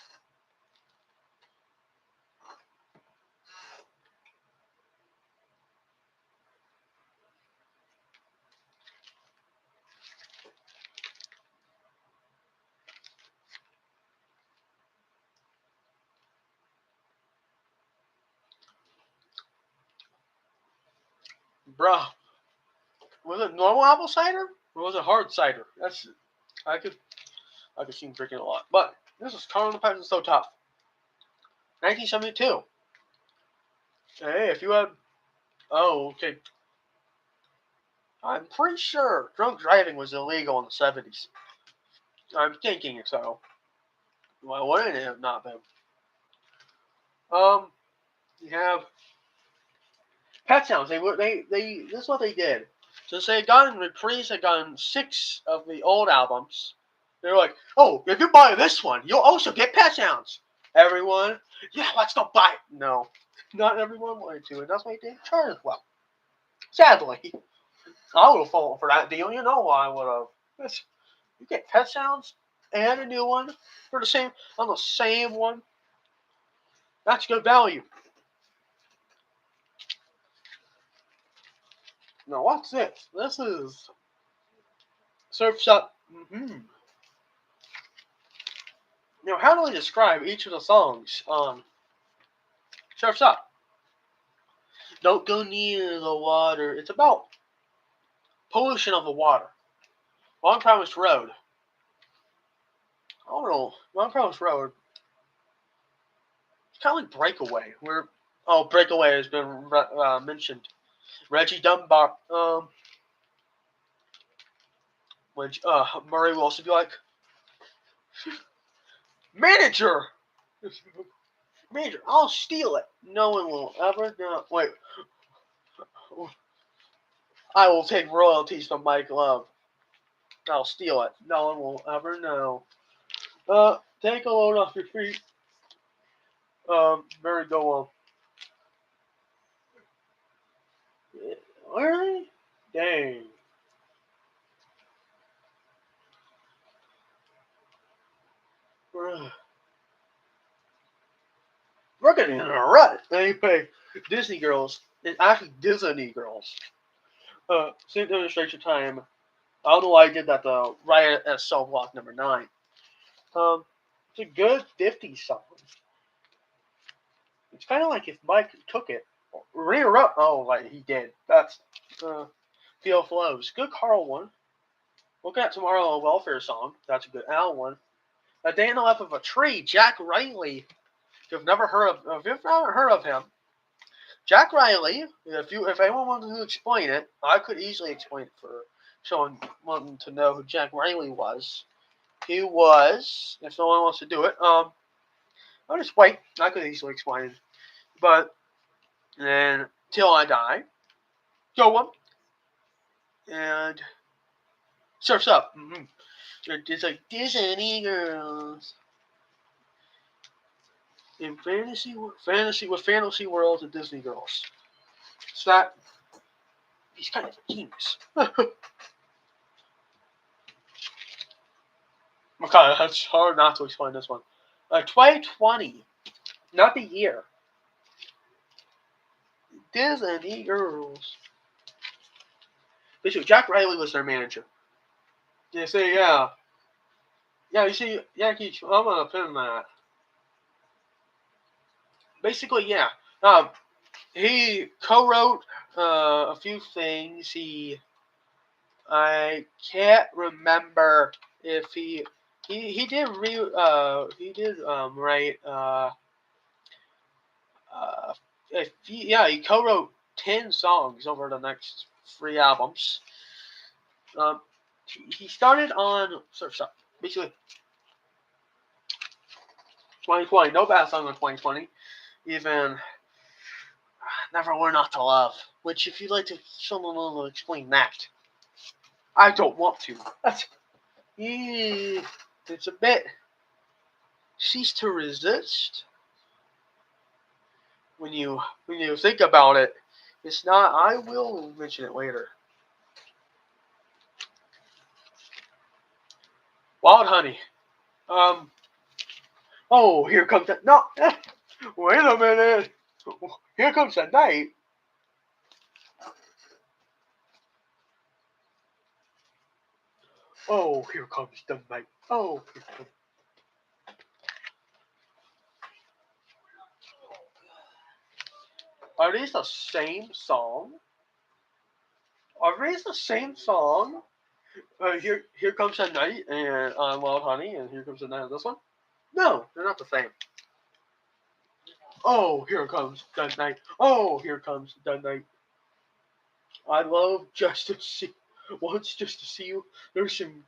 Bruh. Was it normal apple cider? Or was it hard cider? I could I could see him drinking a lot. But this is Colonel Dependence So Tough. 1972. Hey, if you had okay. I'm pretty sure drunk driving was illegal in the 70s. I'm thinking so. Why wouldn't it have not been? Um, you have Pet Sounds. This is what they did. Since they had gotten Reprise had gotten 6 of the old albums, they were like, oh, if you buy this one, you'll also get Pet Sounds. Everyone, yeah, let's go buy it. No, not everyone wanted to, and that's why it didn't chart as well. Sadly, I would have fallen for that deal. You know why I would have. You get Pet Sounds and a new one for the same on the same one. That's good value. Now what's this? This is Surf's Up. Now how do I describe each of the songs on Surf's Up? Don't go near the water. It's about pollution of the water. Long Promised Road. I don't know. Long Promised Road. It's kind of like Breakaway. Breakaway has been mentioned. Reggie Dunbar. Which Murray Wilson be like, manager, manager, I'll steal it. No one will ever know. Wait, I will take royalties from Mike Love. I'll steal it. No one will ever know. Take a load off your feet. Very go on. Really? Dang. We're getting in a rut. Anyway, Disney Girls. It's actually Disney Girls. Same demonstration time. I don't know why I did that though. Right at cell block number 9. It's a good 50s song. It's kind of like if Mike took it, rewrote. Oh, like he did. That's Feel Flows. Good Carl one. Look at Tomorrow a Welfare Song. That's a good Al one. A Day in the Life of a Tree. Jack Riley. If you've never heard of him, Jack Riley. If anyone wanted to explain it, I could easily explain it for someone wanting to know who Jack Riley was. He was. If someone wants to do it, I'll just wait. I could easily explain it. But then Till I Die, Go One, and Surf's Up. It's like Disney Girls in fantasy worlds and Disney Girls. So that he's kind of a genius. Okay, that's hard not to explain this one. 2020, not the year. Disney Girls. Basically, Jack Riley was their manager. They say, yeah. Yeah, you see, Yankee, I'm gonna pin that. Basically, yeah. He co-wrote a few things. I can't remember if he did write he co-wrote 10 songs over the next 3 albums. He started on Surfside, basically 2020. No bad song in 2020. Even Never Learn Not to Love. Which, if you'd like to someone will explain that, I don't want to. It's a bit Cease to Resist. When you think about it, it's not. I will mention it later. Wild Honey. Oh, here comes the no. Wait a minute. Here comes the night. Oh, here comes the night. Oh, here comes. Are these the same song? Are these the same song? Here comes the night and Wild Honey, and here comes the night of this one. No, they're not the same. Oh, here comes the night. Oh, here comes the night. I love just to see just to see you. There's some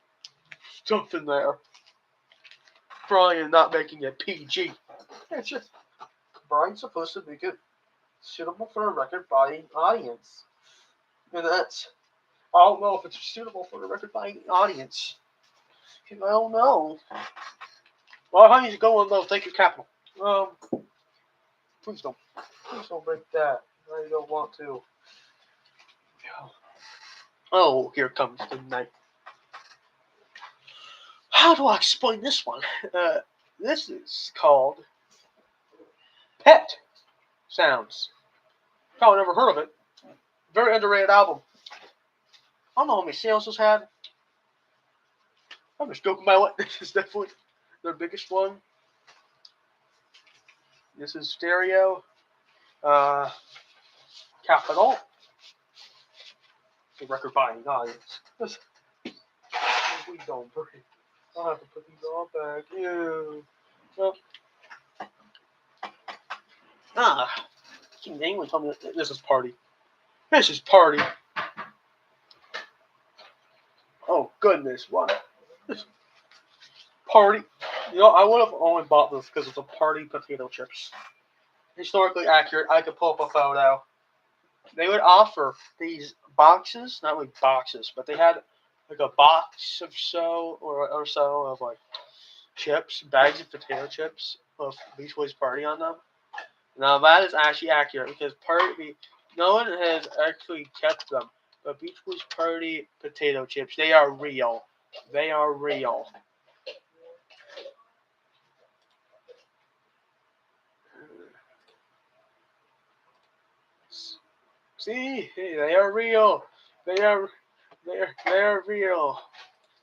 stuff in there. Brian not making it PG. It's just Brian's supposed to make it suitable for a record-buying audience, and that's I don't know if it's suitable for a record-buying audience. I don't know. Well, how you go on though? Take your capital. Please don't break that. I don't want to. Oh, here comes the night. How do I explain this one? This is called Pet Sounds. Probably never heard of it. Very underrated album. I don't know how many sales this had. I'm just joking my way. This is definitely their biggest one. This is Stereo. Capital. The record buying audience. We don't break. I'll have to put these all back. Ew. Well, King England told me that this is party. This is party. Oh goodness, what? Party. I would have only bought this because it's a party potato chips. Historically accurate. I could pull up a photo. They would offer these boxes, not really boxes, but they had like a box of so of like chips, bags of potato chips with Beach Boys Party on them. Now that is actually accurate because no one has actually kept them. But Beach Boys Party potato chips, they are real. They are real. See, they are real. They are real.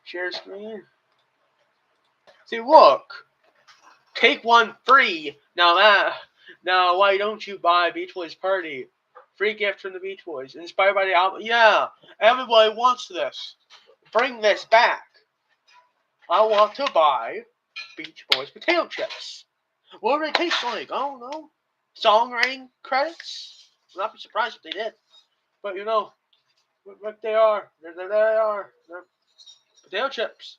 Share screen. See, look. Take one free. Now why don't you buy Beach Boys Party? Free gift from the Beach Boys. Inspired by the album. Yeah, everybody wants this. Bring this back. I want to buy Beach Boys potato chips. What do they taste like? I don't know. Songwriting credits? I'd not be surprised if they did. But what they are. There they are. They're potato chips.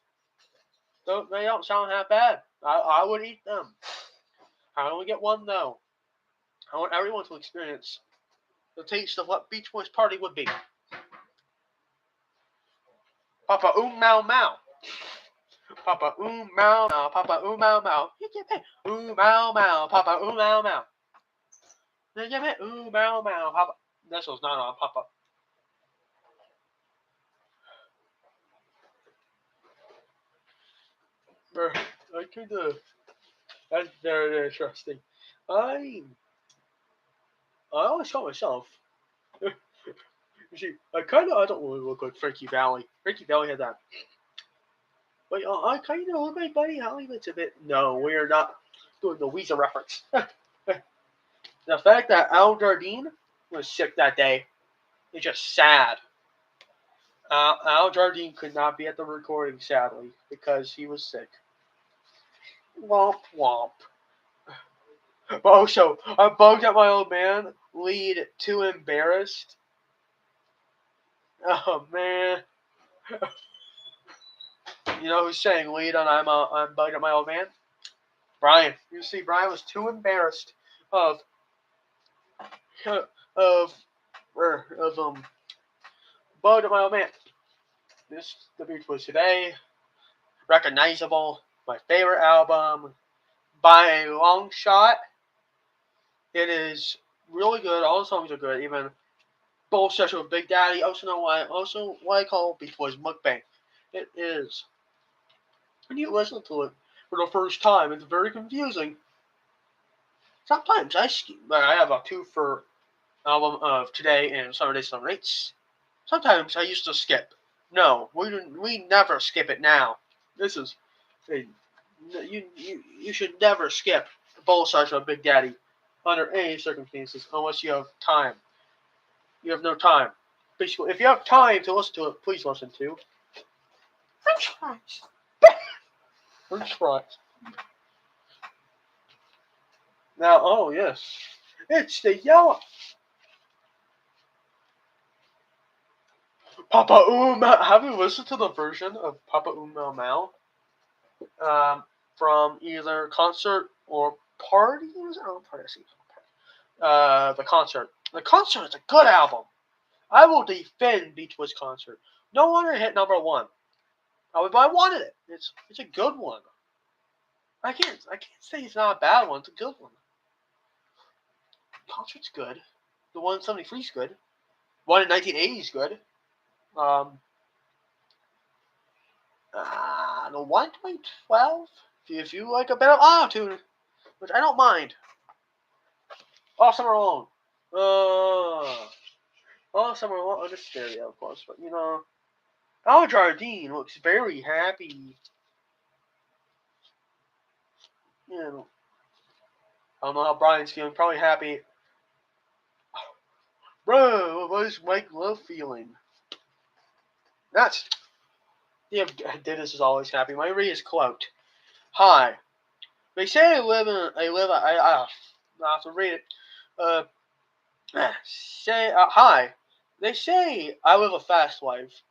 They don't sound that bad. I would eat them. I only get one though. I want everyone to experience the taste of what Beach Boys Party would be. Papa Mau Mau. Papa Mau Mau. Papa Mau Mau. Mau Mau. Papa Mau Mau. Mau Mau. Papa. This was not on Papa. I could That's very interesting. I always call myself. You see, I don't really look like Frankie Valli. Frankie Valli had that. But I kind of look like Buddy Holly, but it's a bit. No, we are not doing the Weezer reference. The fact that Al Jardine was sick that day is just sad. Al Jardine could not be at the recording, sadly, because he was sick. Womp womp. Oh, so I bugged at my old man. Lead too embarrassed. Oh man. You know who's saying lead on I'm bugging at my old man? Brian. You see, Brian was too embarrassed of of bugging at my old man. This the Beach was today. Recognizable. My favorite album by a long shot. It is really good. All the songs are good. Even both session with Big Daddy. Also why I call Beach Boys mukbang. It is. When you listen to it for the first time, it's very confusing. Sometimes I have a two for album of today and Summer Days, Summer Nights. Sometimes I used to skip. No, we never skip it now. This is you should never skip both sides of Big Daddy under any circumstances unless you have time. You have no time. Basically, if you have time to listen to it, please listen to French fries. French fries. Now, oh yes, it's the yellow Papa Uma. Have you listened to the version of Papa Uma Mal? From either concert or parties? I don't know, party. The concert. The concert is a good album. I will defend Beach Boys concert. No wonder it hit #1. But I wanted it. It's a good one. I can't say it's not a bad one. It's a good one. Concert's good. The one in '73 is good. One in 1980 is good. The one in 2012. If you like a bit of auto-tune, which I don't mind. All Summer Long. All Summer Long under stereo, of course. But Al Jardine looks very happy. I don't know how Brian's feeling. Probably happy. Bro, what is Mike Love feeling? That's Dennis is always happy. My read is quote. Hi. They say I have to read it. Hi. They say I live a fast life.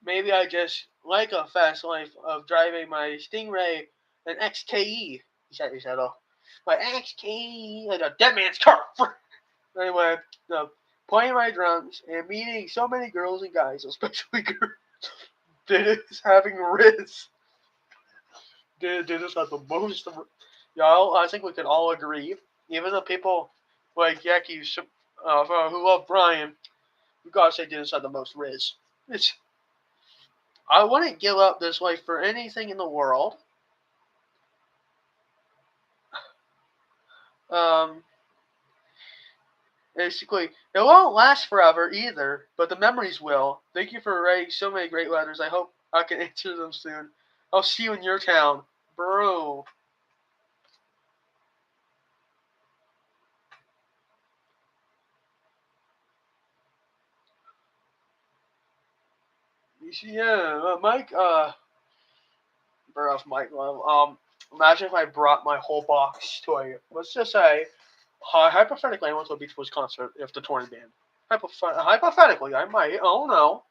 Maybe I just like a fast life of driving my Stingray and XKE. He said, oh, my XKE like a dead man's car. Anyway, playing my drums and meeting so many girls and guys, especially girls. Dennis having Riz. Dennis had the most. Y'all, I think we can all agree. Even the people like Yaki who love Brian, we gotta say Dennis had the most Riz. I wouldn't give up this life for anything in the world. Basically, it won't last forever either, but the memories will. Thank you for writing so many great letters. I hope I can answer them soon. I'll see you in your town, bro. Yeah, Mike. Mike. Imagine if I brought my whole box to let's just say, hypothetically, I went to a Beach Boys concert if the touring band. Hypothetically, I might. Oh no,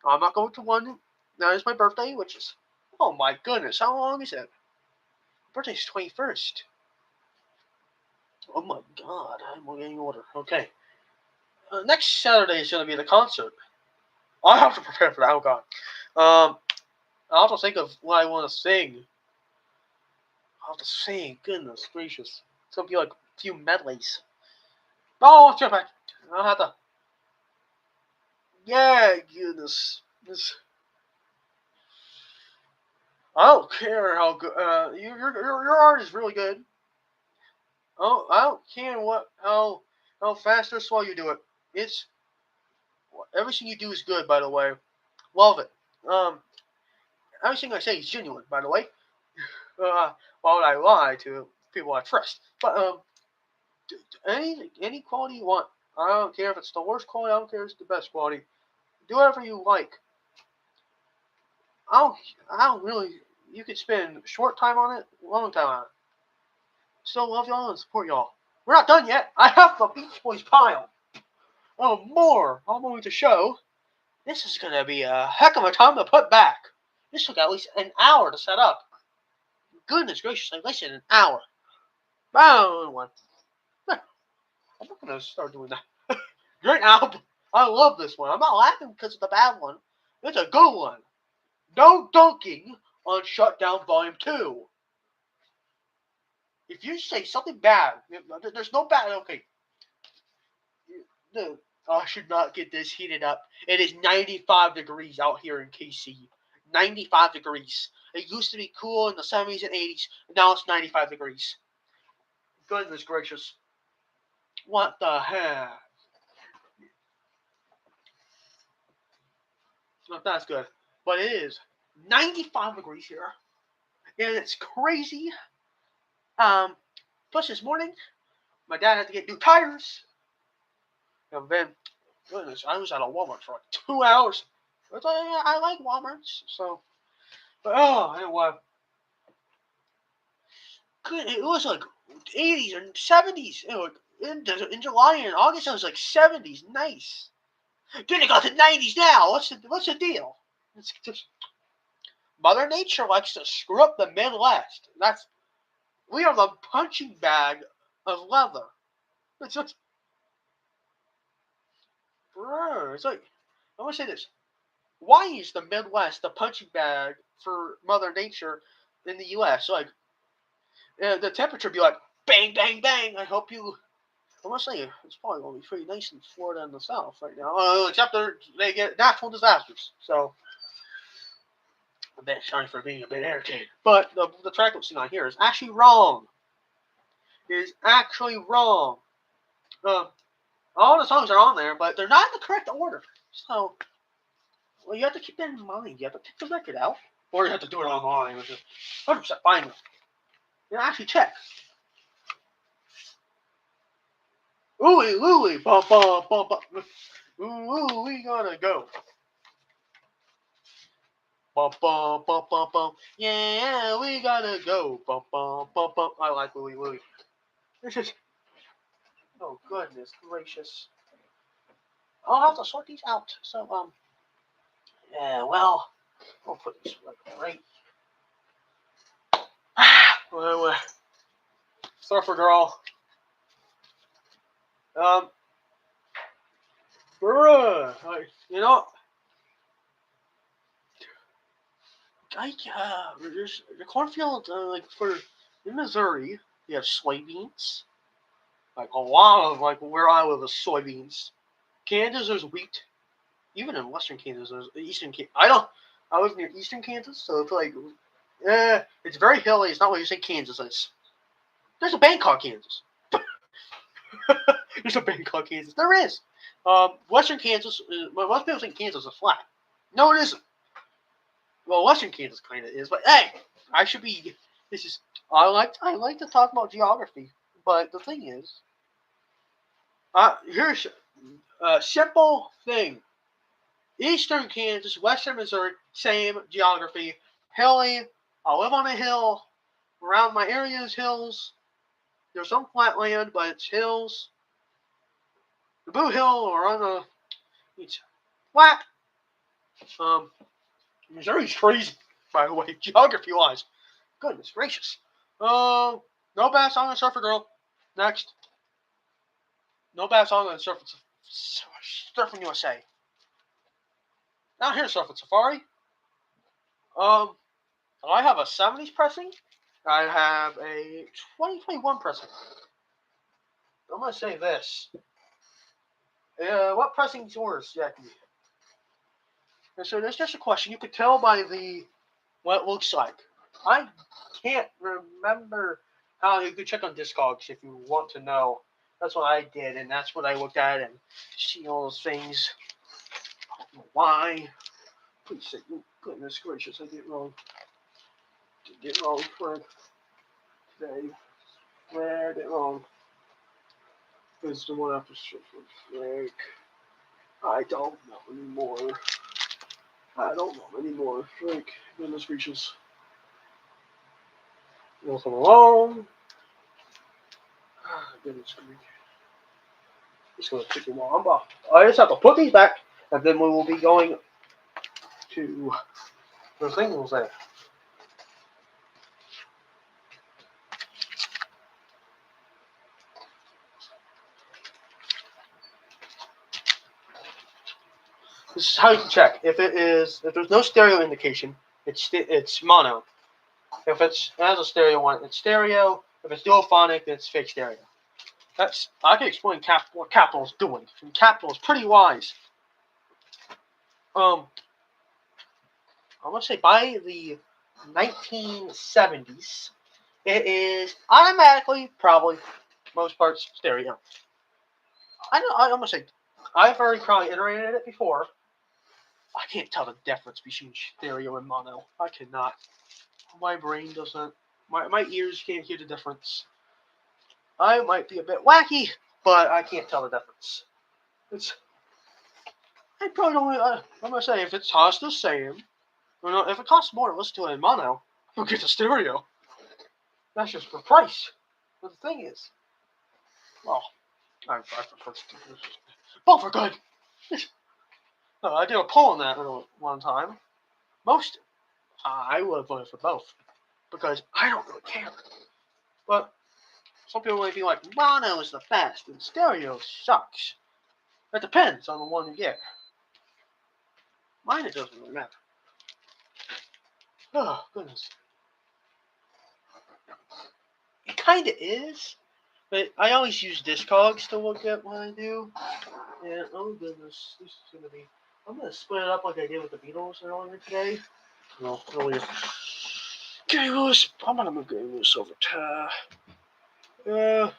I'm not going to one. That is my birthday, which is. Oh my goodness, how long is it? My birthday's 21st. Oh my god, I'm getting older. Okay. Next Saturday is going to be the concert. I have to prepare for that. Oh god. I'll have to think of what I want to sing. I'll have to sing. Goodness gracious. It's going to be like a few medleys. Oh, jump back. I'll have to. Yeah, goodness. I don't care how good. Your art is really good. Oh, I don't care how fast or slow you do it. It's everything you do is good. By the way, love it. Everything I say is genuine. By the way, why would I lie to people I trust? But any quality you want. I don't care if it's the worst quality. I don't care if it's the best quality. Do whatever you like. I don't really. You could spend short time on it, long time on it. Still love y'all and support y'all. We're not done yet. I have the Beach Boys pile. Oh, more. I'm going to show. This is going to be a heck of a time to put back. This took at least an hour to set up. Goodness gracious, like I said, an hour. One. I'm not going to start doing that. Great album. I love this one. I'm not laughing because it's a bad one. It's a good one. No dunking on Shutdown Volume 2. If you say something bad, there's no bad. Okay. No, I should not get this heated up. It is 95 degrees out here in KC. 95 degrees. It used to be cool in the 70s and 80s. Now it's 95 degrees. Goodness gracious. What the heck? Well, that's good. But it is 95 degrees here. And it's crazy. Plus this morning, my dad had to get new tires. And then, goodness, I was at a Walmart for like 2 hours. But I like Walmarts, so. But anyway. Good. It was like 80s and 70s. In July and August, it was like 70s. Nice. Then it got to 90s now. What's the deal? It's just, Mother Nature likes to screw up the Midwest. We are the punching bag of weather. It's just, it's like, I want to say this. Why is the Midwest the punching bag for Mother Nature in the U.S.? Like, the temperature be like, bang, bang, bang. I must say, it's probably going to be pretty nice in Florida and the South right now. Except they get natural disasters. So, a bit sorry for being a bit irritated. But the track listing on here is actually wrong. It is actually wrong. All the songs are on there, but they're not in the correct order. So, well, you have to keep that in mind. You have to pick the record out. Or you have to do it online, which is 100% fine. You know, actually check. Ooey, ooey, bum, bum, bum, bum. Ooh, we gotta go. Bum, bum, bum, bum, bum. Yeah, we gotta go. Bum, bum, bum, bum. I like Louie, Louie. This is. Oh, goodness gracious. I'll have to sort these out. So, yeah, well, I'll put this right. Anyway, Surfer Girl. You know, there's the cornfield, like in Missouri, you have soybeans. Like a lot of like where I live is soybeans. Kansas, there's wheat. Even in western Kansas, there's eastern Kansas. I live near eastern Kansas, so it's like, it's very hilly. It's not what you think Kansas is. There's a bank called Kansas. There's a bank called Kansas. There is. Western Kansas, most people think Kansas is flat. No, it isn't. Well, Western Kansas kind of is, but hey, I should be. This is. I like to talk about geography, but the thing is, here's a simple thing. Eastern Kansas, Western Missouri, same geography. Hilly. I live on a hill. Around my area is hills. There's some flat land, but it's hills. The Boo Hill or on the it's flat. Missouri's crazy, by the way, geography wise. Goodness gracious. No bad song on Surfer Girl. Next. No bad song on Surfing USA. Now here's Surfing Safari. I have a 70s pressing. I have a 2021 pressing. I'm gonna say this. What pressing is yours, Jackie? And so there's just a question. You could tell by what it looks like. I can't remember how you could check on Discogs if you want to know. That's what I did, and that's what I looked at and see all those things. I don't know why. Please say, goodness gracious, I did it wrong. Did it wrong for today. Read it wrong. It's the one after Frick. I don't know anymore. Frick. Goodness gracious. Nothing wrong. Goodness gracious. It's gonna take a while. I just have to put these back. And then we will be going to the singles there. This is how you can check. If there's no stereo indication, it's mono. If it has a stereo one, it's stereo. If it's duophonic, it's fake stereo. I can explain what Capitol's doing. And Capitol's pretty wise. I want to say by the 1970s, it is automatically probably most parts stereo. I'm gonna say I've already probably iterated it before. I can't tell the difference between stereo and mono. I cannot. My brain doesn't. My ears can't hear the difference. I might be a bit wacky, but I can't tell the difference. I probably don't. I'm gonna say if it costs the same, if it costs more to listen to it in mono, you'll get the stereo. That's just for price. But the thing is, well, I prefer stereo. Both are good. I did a poll on that one time. I would have voted for both because I don't really care. But some people might be like, mono is the best and stereo sucks. It depends on the one you get. Mine, it doesn't really matter. Oh, goodness. It kind of is, but I always use Discogs to look at what I do. And, oh, goodness. This is going to be... I'm going to split it up like I did with the Beatles earlier today. No, earlier. Okay, Lewis. I'm going to move Game Lewis over to...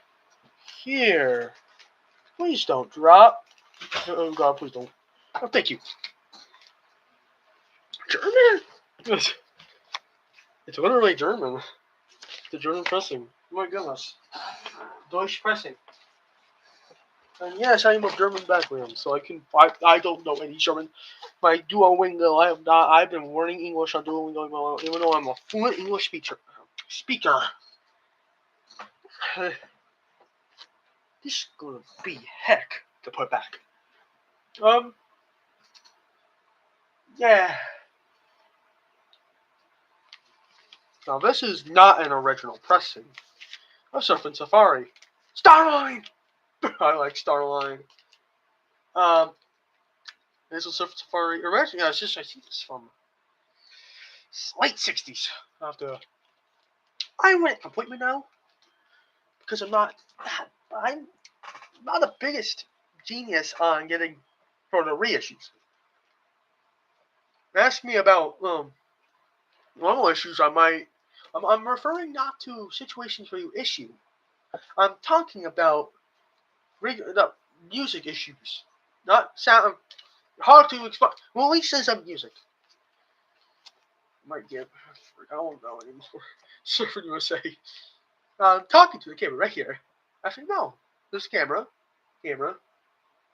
here. Please don't drop. Oh, God, please don't. Oh, thank you. German? It's literally German. The German pressing. Oh my goodness. Deutsch pressing. And yes, I am of German background, so I don't know any German. My Duolingo, I've been learning English on Duolingo, even though I'm a fluent English speaker. This is gonna be heck to put back. Yeah. Now this is not an original pressing. I'm surfing Safari. Starline! I like Starline. This was Surf Safari. Originally, I think this from late 60s. I went completely now because I'm not the biggest genius on getting for the reissues. Ask me about normal issues. I'm referring not to situations where you issue. I'm talking about music issues, not sound. Hard to explain. Well, at least there's some music. Might get. I won't know anymore. Surfing USA. I'm talking to the camera right here. I said, no, this camera.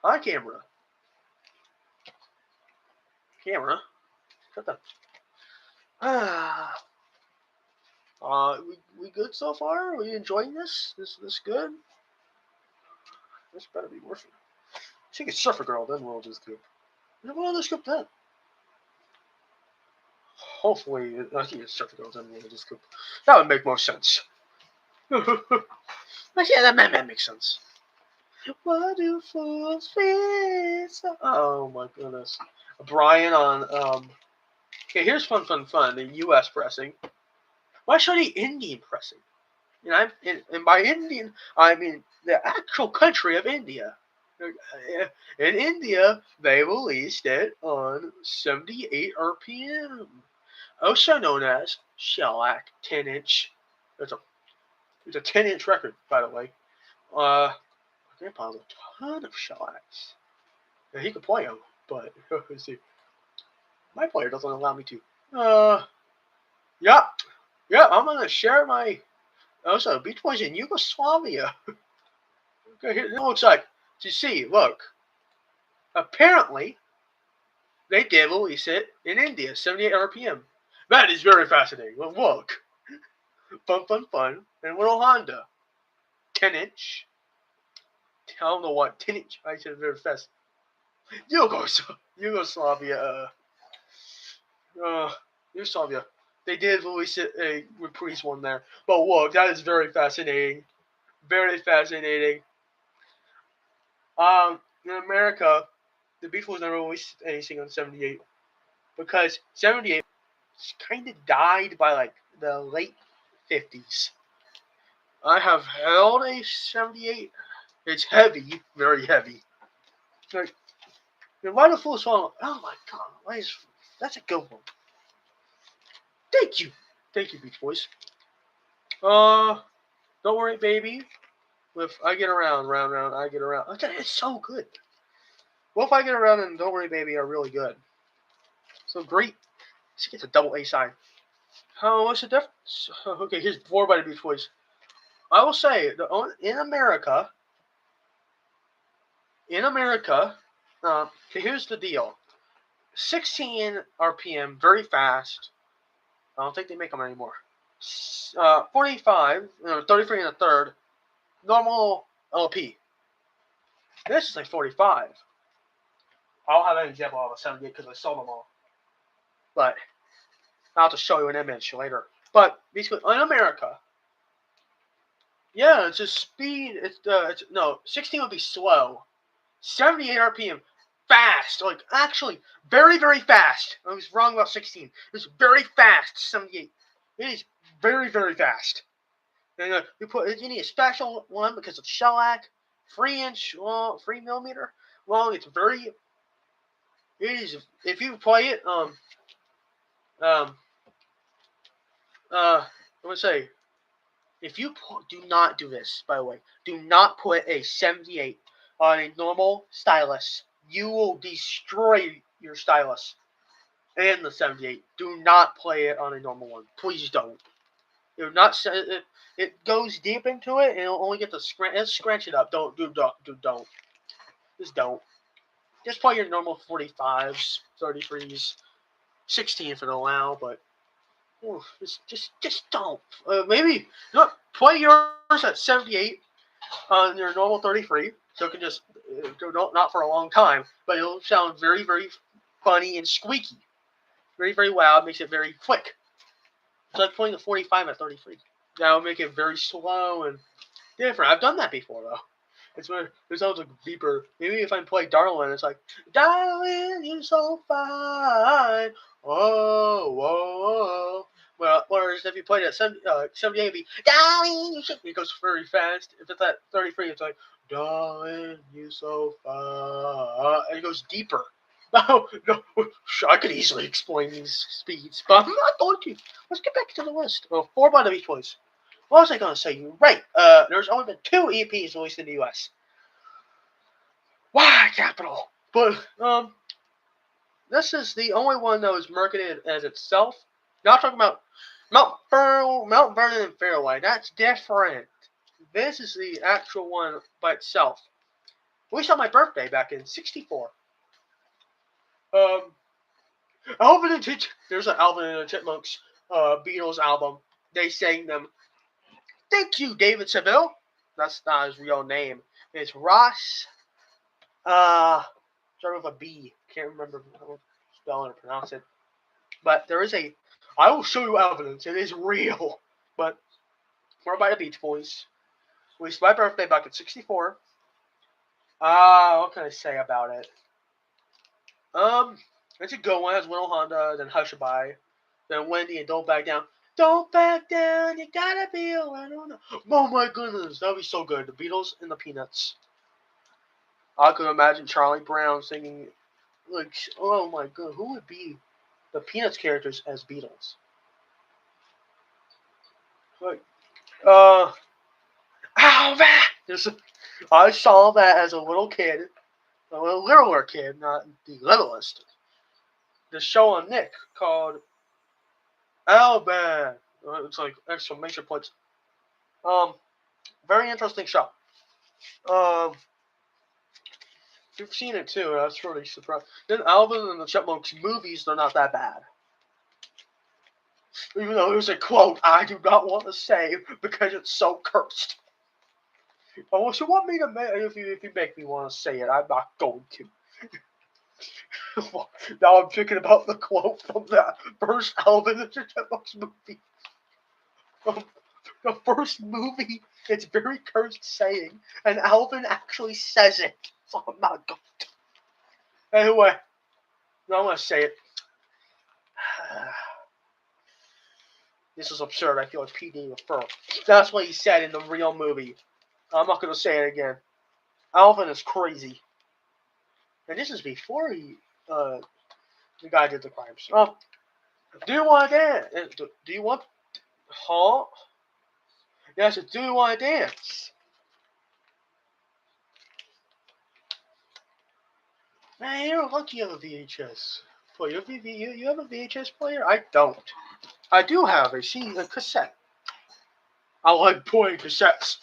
Hi, camera. Shut up. We good so far? Are we enjoying this? This good? This better be worth it. She can surf a girl, then we'll just do. We'll just scoop that. Hopefully, I think it's surf a girl, then we'll just scoop. That would make more sense. Yeah, that makes sense. What do fools feel? Oh my goodness. Brian on okay, here's fun. The US pressing. Why should the Indian pressing? And by Indian I mean the actual country of India. In India, they released it on 78 RPM, also known as shellac 10-inch. It's a 10-inch record, by the way. My grandpa has a ton of shellacs. Yeah, he can play them, but let's see. My player doesn't allow me to. Yeah, I'm gonna share my. Also, Beach Boys in Yugoslavia. Okay, here it looks like. To see, look. Apparently, they did release it in India, 78 RPM. That is very fascinating. Well, look. Fun. And little Honda. 10-inch. I don't know what 10-inch. I said very fast. Yugoslavia. Uh, Yugoslavia. They did release a reprise one there. But look, that is very fascinating. Very fascinating. In America, the Beatles never released anything on 78 because 78 kind of died by like the late 50s. I have held a 78. It's heavy, very heavy. Like, the wonderful song. Oh my god, that's a good one. Thank you. Thank you, Beach Boys. Don't worry, baby. With I get around, round, round, I get around. Okay, it's so good. Well, if I get around and Don't Worry, Baby are really good. So great. Let's get a double A side. Oh, what's the difference? Okay, here's four by the Beach Boys. I will say, in America, okay, here's the deal. 16 RPM, very fast. I don't think they make them anymore. 45, 33 and a third, normal LP. This is like 45. I'll have an example of a 78 because I sold them all. But I'll have to show you an image later. But basically, in America, yeah, it's just speed. It's no 16 would be slow. 78 RPM, fast. Like actually, very very fast. I was wrong about 16. It's very fast. 78. It is very very fast. And you need a special one because it's shellac, 3-inch long, 3 millimeter long. It's very. It is if you play it um I would say if you do not do this, by the way, do not put a 78 on a normal stylus. You will destroy your stylus and the 78. Do not play it on a normal one. Please don't. You're not. It goes deep into it, and it'll only get the scratch it up. Don't. Just don't. Just play your normal 45s, 33s, 16 if it allow, but just don't. Maybe play yours at 78 on your normal 33, so it can just go not for a long time, but it'll sound very very funny and squeaky, very very loud, makes it very quick. It's like playing the 45 at 33. That'll make it very slow and different. I've done that before though. It's where it sounds like a beeper. Maybe if I play Darling, it's like, Darling, you're so fine. Oh, whoa. Well, whereas if you played at 78, it'd be, Darling, you so. It goes very fast. If it's at 33, it's like, Darling, you so fine. And it goes deeper. No, I could easily explain these speeds, but I'm not going to. Let's get back to the list. Well, 4 by the Beach Boys. What was I going to say? You're right. There's only been 2 EPs released in the U.S. Why, capital? But, this is the only one that was marketed as itself. Not talking about Mount Vernon and Fairway. That's different. This is the actual one by itself. Released on my birthday back in '64. Alvin and there's an Alvin and the Chipmunks Beatles album. They sang them. Thank you, David Seville. That's not his real name. It's Ross. Starting with a B. Can't remember how to spell it or pronounce it. But there is a. I will show you evidence. It is real. But we're by the Beach Boys. Released my birthday back in '64. What can I say about it? It's a good one. It has Little Honda, then Hushabye, then Wendy and Don't Back Down. Don't back down, you gotta be a winner. Oh my goodness, that'd be so good. The Beatles and the Peanuts. I could imagine Charlie Brown singing, like, oh my god, who would be the Peanuts characters as Beatles? Like, I saw that as a little kid, a little littler kid, not the littlest. The show on Nick called Alban. It's like exclamation points. Very interesting show. You've seen it too. That's really surprised. Then Alvin and the Chipmunks movies, they're not that bad. Even though there's a quote I do not want to say because it's so cursed. Unless you want me to make, if you make me want to say it, I'm not going to. Now I'm thinking about the quote from that first Alvin and the Chipmunks movie. The first movie, it's very cursed saying, and Alvin actually says it. So I'm not going to. Anyway, I'm going to say it. This is absurd. I feel like P.D. refer. That's what he said in the real movie. I'm not going to say it again. Alvin is crazy. And this is before the guy did the crimes. Do you want to dance? Do you want... Huh? Yes, do you want to dance? Man, you're lucky you have a VHS player. You have a VHS player? I don't. I do have a cassette. I like playing cassettes.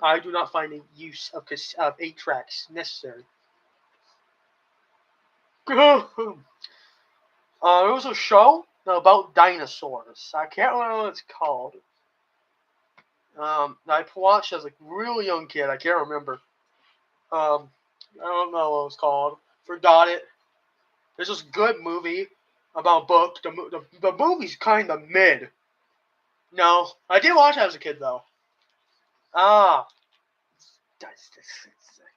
I do not find the use of 8 tracks necessary. There was a show about dinosaurs. I can't remember what it's called. I watched as a really young kid. I can't remember. I don't know what it was called. Forgot it. It's just a good movie about a book. The movie's kind of mid. No, I did watch it as a kid though. I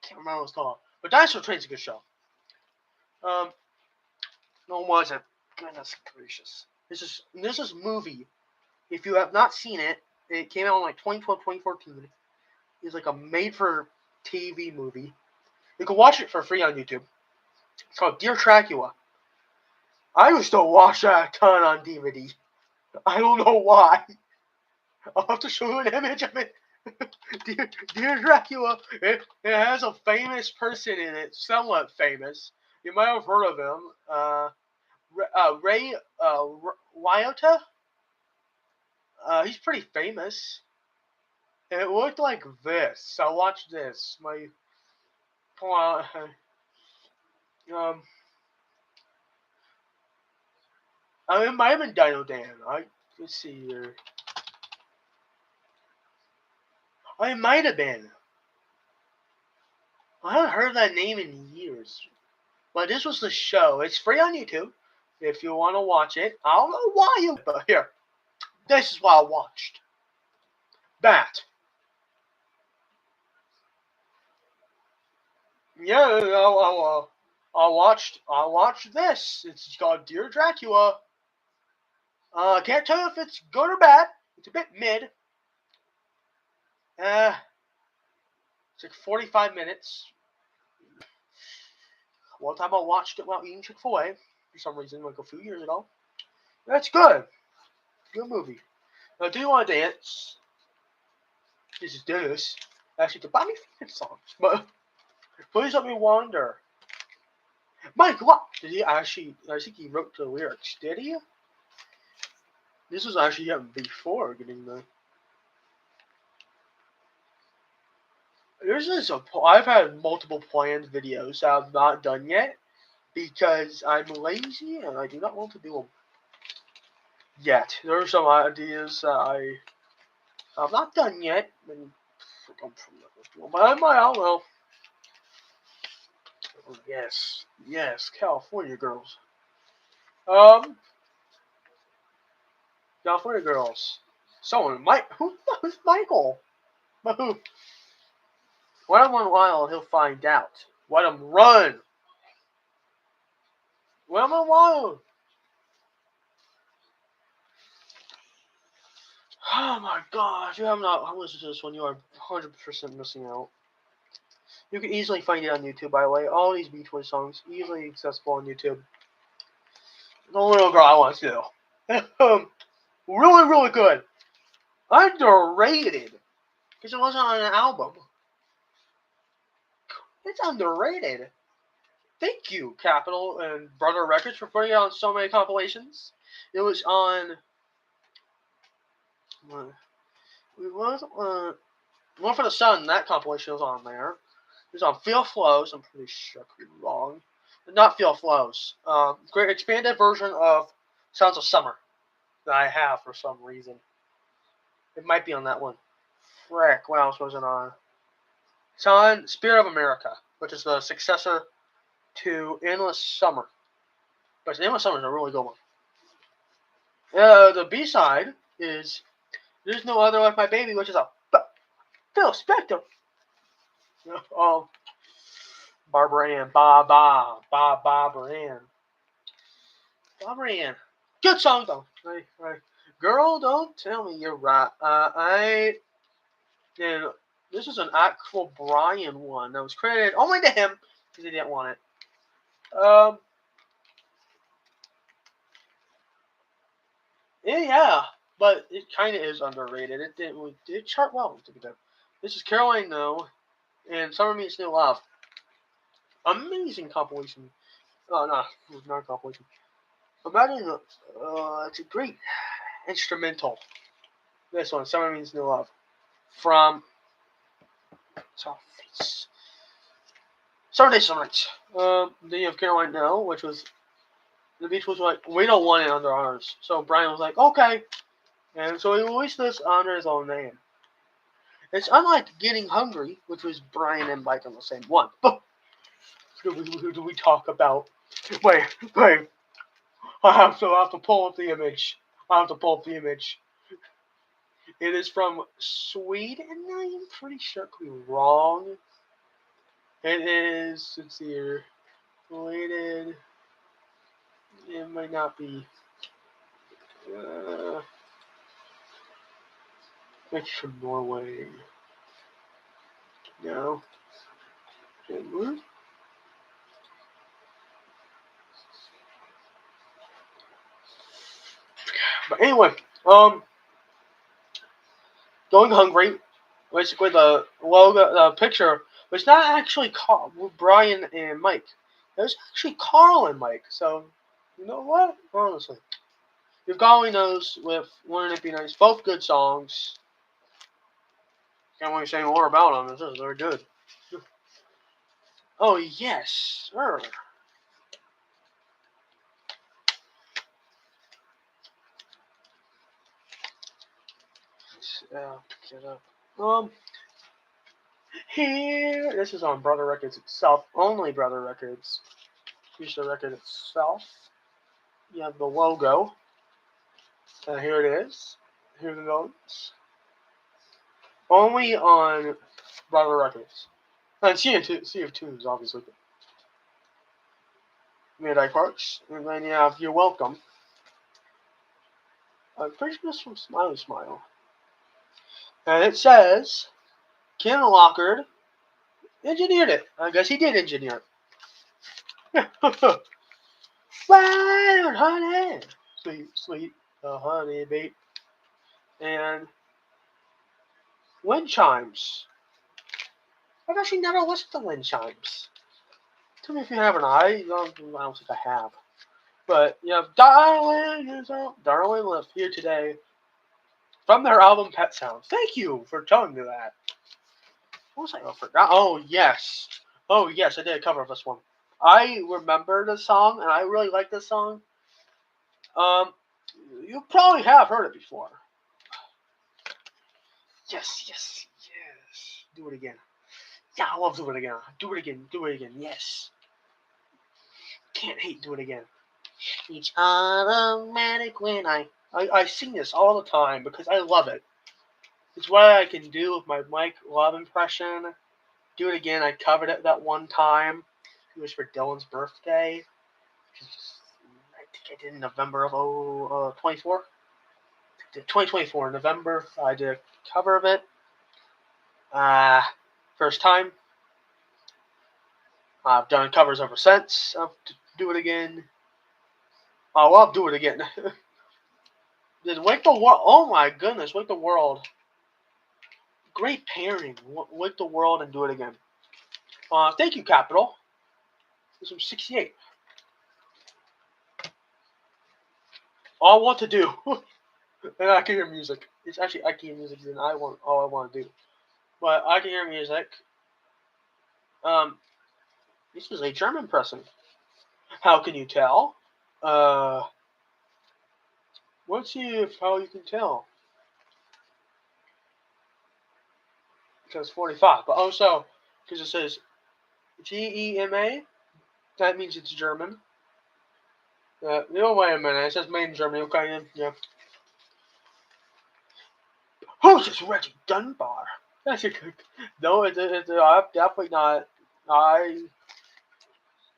can't remember what it's called. But Dinosaur Train's a good show. No, it wasn't. Goodness gracious. This is movie. If you have not seen it, it came out in like 2012, 2014. It's like a made-for-TV movie. You can watch it for free on YouTube. It's called Dear Dracula. I used to watch that a ton on DVD. I don't know why. I'll have to show you an image of it. Dear Dracula. It has a famous person in it. Somewhat famous. You might have heard of him. Ray Liotta. He's pretty famous. And it looked like this. So watch this. It might have been Dino Dan. Let's see here. It might have been. I haven't heard that name in years. But this was the show. It's free on YouTube if you want to watch it. I don't know why but here. This is what I watched. That. Yeah, I watched this. It's called Dear Dracula. I can't tell you if it's good or bad. It's a bit mid. It's like 45 minutes. One time I watched it while eating Chick-fil-A for some reason, like a few years ago. That's good. Good movie. Now, do you want to dance? This is Dennis. Actually, to buy me favorite songs, but please let me wander. Mike, what? Did he actually? I think he wrote the lyrics. Did he? This was actually him before getting the. I've had multiple planned videos that I've not done yet because I'm lazy and I do not want to do them yet. There are some ideas that I have not done yet, but I will. Yes, California girls. California girls. Who's Michael? But who? Let him run wild, he'll find out. Let him run. Let him run wild. Oh my gosh, you have not listened to this one, you are 100% missing out. You can easily find it on YouTube, by the way. All these Beach Boys songs, easily accessible on YouTube. The little girl I want to do. Really, really good. Underrated. Because it wasn't on an album. It's underrated. Thank you, Capitol and Brother Records, for putting it on so many compilations. It was on. One for the Sun, that compilation was on there. It was on Feel Flows, I'm pretty sure I could be wrong. Not Feel Flows. Great expanded version of Sounds of Summer that I have for some reason. It might be on that one. Frick, what else was it on? It's on Spirit of America, which is the successor to Endless Summer. But Endless Summer is a really good one. The B-side is There's No Other Like My Baby, which is a Phil Spector. Barbara Ann. Barbara Ann. Barbara Ann. Good song, though. Right. Girl, don't tell me you're right. And this is an actual Brian one that was credited only to him because he didn't want it. Yeah, but it kind of is underrated. It did chart well. This is Caroline No, and Summer Meets New Love. Amazing compilation. Oh no, it's not a compilation. Imagine it's a great instrumental. This one, Summer Meets New Love, from Summer Days, Summer Nights. Then you have Caroline No, which was the Beach was like, we don't want it under ours. So Brian was like, okay. And so he released this under his own name. It's unlike Getting Hungry, which was Brian and Mike on the same one. Who do we talk about? Wait. I have to pull up the image. It is from Sweden, and I'm pretty sure it could be wrong. It is, let's see here, related. It might not be. It's from Norway. No. But anyway, Going Hungry, basically the logo, the picture was not actually Brian and Mike. It was actually Carl and Mike. So, you know what? Honestly, your golly knows with Wouldn't It Be Nice, both good songs. Can't really say more about them. They're good. Oh yes, sir. Pick it up. Here, this is on Brother Records itself, only Brother Records. Here's the record itself. You have the logo. And here it is. Here are the notes. Only on Brother Records. And Sea of Tunes, obviously. Midnight Parks. And then you have You're Welcome. I'm pretty sure this from Smiley Smile. And it says, Ken Lockard engineered it. I guess he did engineer it. Wild honey. Sweet, honey bait. And Wind Chimes. I've actually never listened to Wind Chimes. Tell me if you have or not. I don't think I have. But you have Darling left here today from their album Pet Sounds. Thank you for telling me that. What was I forgot? Oh yes, I did a cover of this one. I remember the song and I really like this song. You probably have heard it before. Yes. Do it again. Yeah, I love Do It Again. Do it again. Yes. Can't hate Do It Again. It's automatic when I sing this all the time because I love it. It's what I can do with my Mike Love impression. Do It Again. I covered it that one time. It was for Dylan's birthday. I think I did in November of 24. 2024 November. I did a cover of it. First time. I've done covers ever since. I'll Do It Again. Oh, I'll do it again. Did Wake the World? Oh my goodness, Wake the World. Great pairing. Wake the World and Do It Again. Thank you, Capital. This was 68. All I want to do, and I can hear music. It's actually I can hear music than all I want to do. But I can hear music. This was a German pressing. How can you tell? Let's see how you can tell. Because 45, but also because it says GEMA That means it's German. Wait a minute. It says made in Germany. Okay, yeah. Who's this Reggie Dunbar? That's a good. No, it's definitely not. I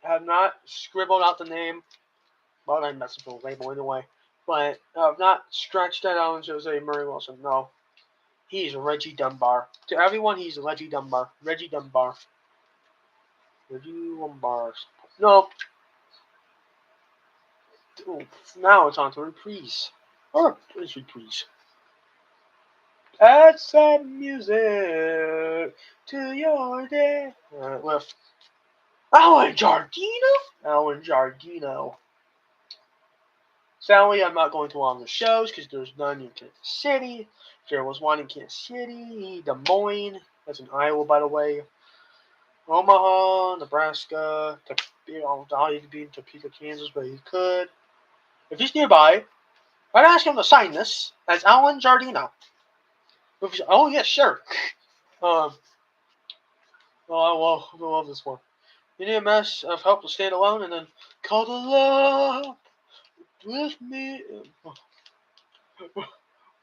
have not scribbled out the name. Well, I messed up the label anyway. But I've not stretched that out and Jose Murray Wilson. No. He's Reggie Dunbar. To everyone, he's Reggie Dunbar. Reggie Dunbar. Reggie Dunbar. No. Ooh, now it's on to reprise. Or please reprise. Add some music to your day. With Alan Giardino. Alan Giardino. Sadly, I'm not going to all the shows because there's none in Kansas City. There was one in Kansas City, Des Moines. That's in Iowa, by the way. Omaha, Nebraska. I'll even be in Topeka, Kansas, but he could. If he's nearby, I'd ask him to sign this as Alan Giardino. Oh, yeah, sure. Oh, I love this one. You need a mess of help to stand alone and then call the love with me.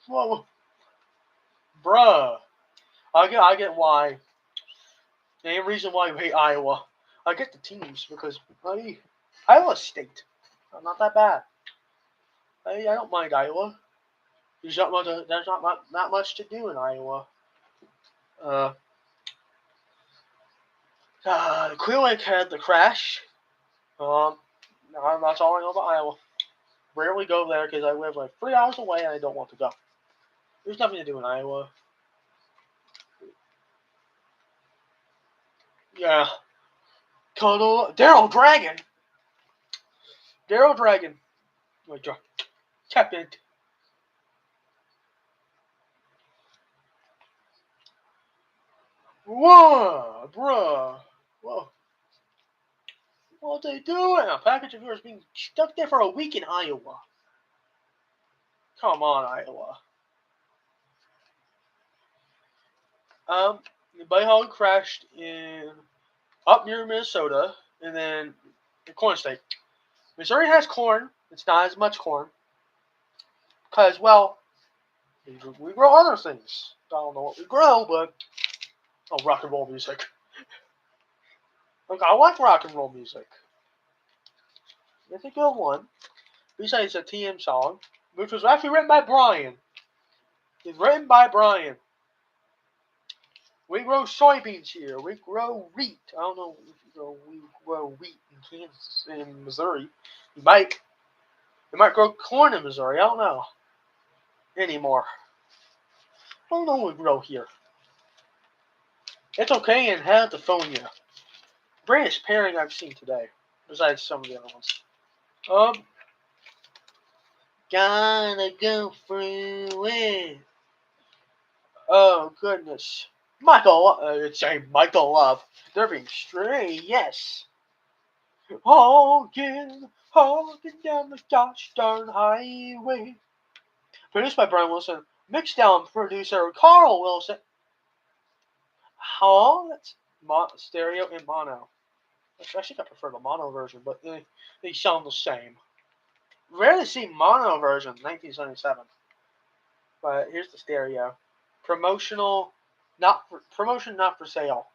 Whoa. Bruh. I get why. The main reason why you hate Iowa. I get the teams because, buddy, Iowa State. Not that bad. I don't mind Iowa. There's not much to do in Iowa. Clear Lake had the crash. That's all I know about Iowa. Rarely go there because I live like 3 hours away and I don't want to go. There's nothing to do in Iowa. Yeah. Daryl Dragon. Like, tap it. Whoa, bruh. Whoa. What are they doing? A package of yours being stuck there for a week in Iowa. Come on, Iowa. The Bayhog crashed up near Minnesota, and then the corn state. Missouri has corn. It's not as much corn. Because, well, we grow other things. I don't know what we grow, but rock and roll music. Look, I like rock and roll music. It's a good one. Besides a TM song, which was actually written by Brian. It's written by Brian. We grow soybeans here. We grow wheat. I don't know if we grow wheat in Kansas, in Missouri. You might grow corn in Missouri. I don't know anymore. I don't know what we grow here. It's okay in California. Greatest pairing I've seen today, besides some of the other ones. Gotta go through it. Oh goodness, Michael. It's a Michael Love. They're being straight. Yes. Honking down the gosh darn highway. Produced by Brian Wilson. Mixed down producer Carl Wilson. That's stereo and mono. I think I prefer the mono version, but they sound the same. Rarely see mono version, 1977. But here's the stereo. Promotion not for sale.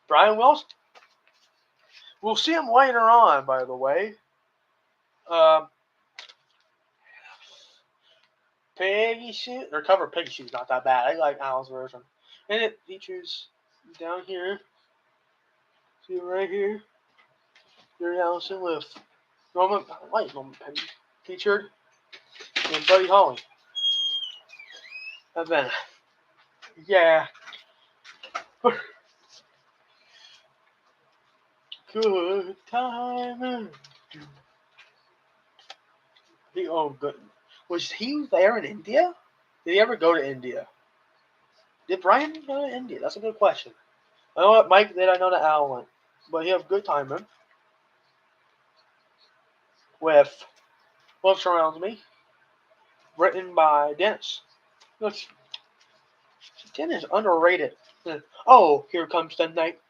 Brian Wilson. We'll see him later on, by the way. Peggy Sue, or cover Peggy Sue's not that bad. I like Al's version. And it features down here. See right here? Gary Allison with Norman Penny featured and Buddy Holly. And then, yeah. Good time. Oh, good. Was he there in India? Did he ever go to India? Did Brian go to India? That's a good question. I know that Mike did. I know that Al went. But he had good timing. With Love Surrounds Me. Written by Dennis. Dennis is underrated. Oh, here comes the night.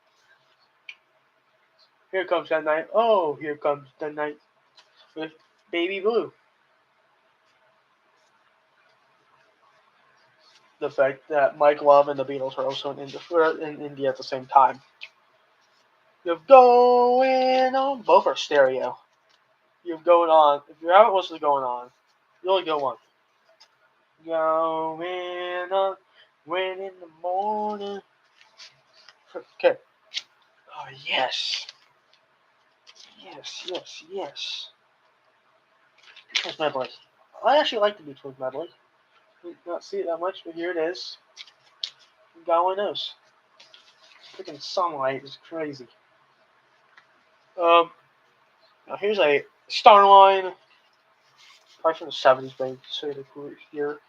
Here comes the night. Oh, here comes the night with Baby Blue. The fact that Mike Love and the Beatles are also in India at the same time. You're going on. Both are stereo. You're going on. If you haven't listened to Going On, you only go one. Going on. When in the morning. Okay. Oh, yes. Yes, yes, yes. Here's medley. I actually like the Beach Boys medley. Did not see it that much, but here it is. God only knows. Freaking sunlight is crazy. Now here's a Starline, probably from the 70s, but say the cool here.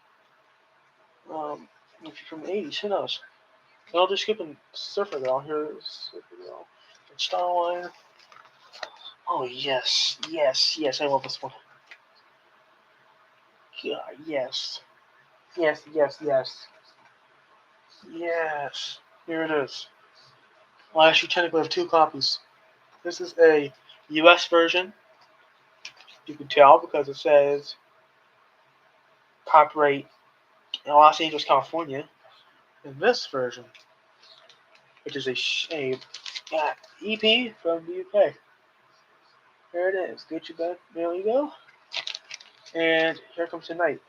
If you're from the 80s, who knows? And I'll just skip and Surfer Girl. Here is Surfer Girl. Starline. Oh, yes, yes, yes, I love this one. God, yes. Yes, yes, yes. Yes. Here it is. Well, I actually technically have two copies. This is a US version. You can tell because it says copyright in Los Angeles, California. And this version, which is a EP from the UK. There it is. Gucci bag. There you go. And Here Comes the Night,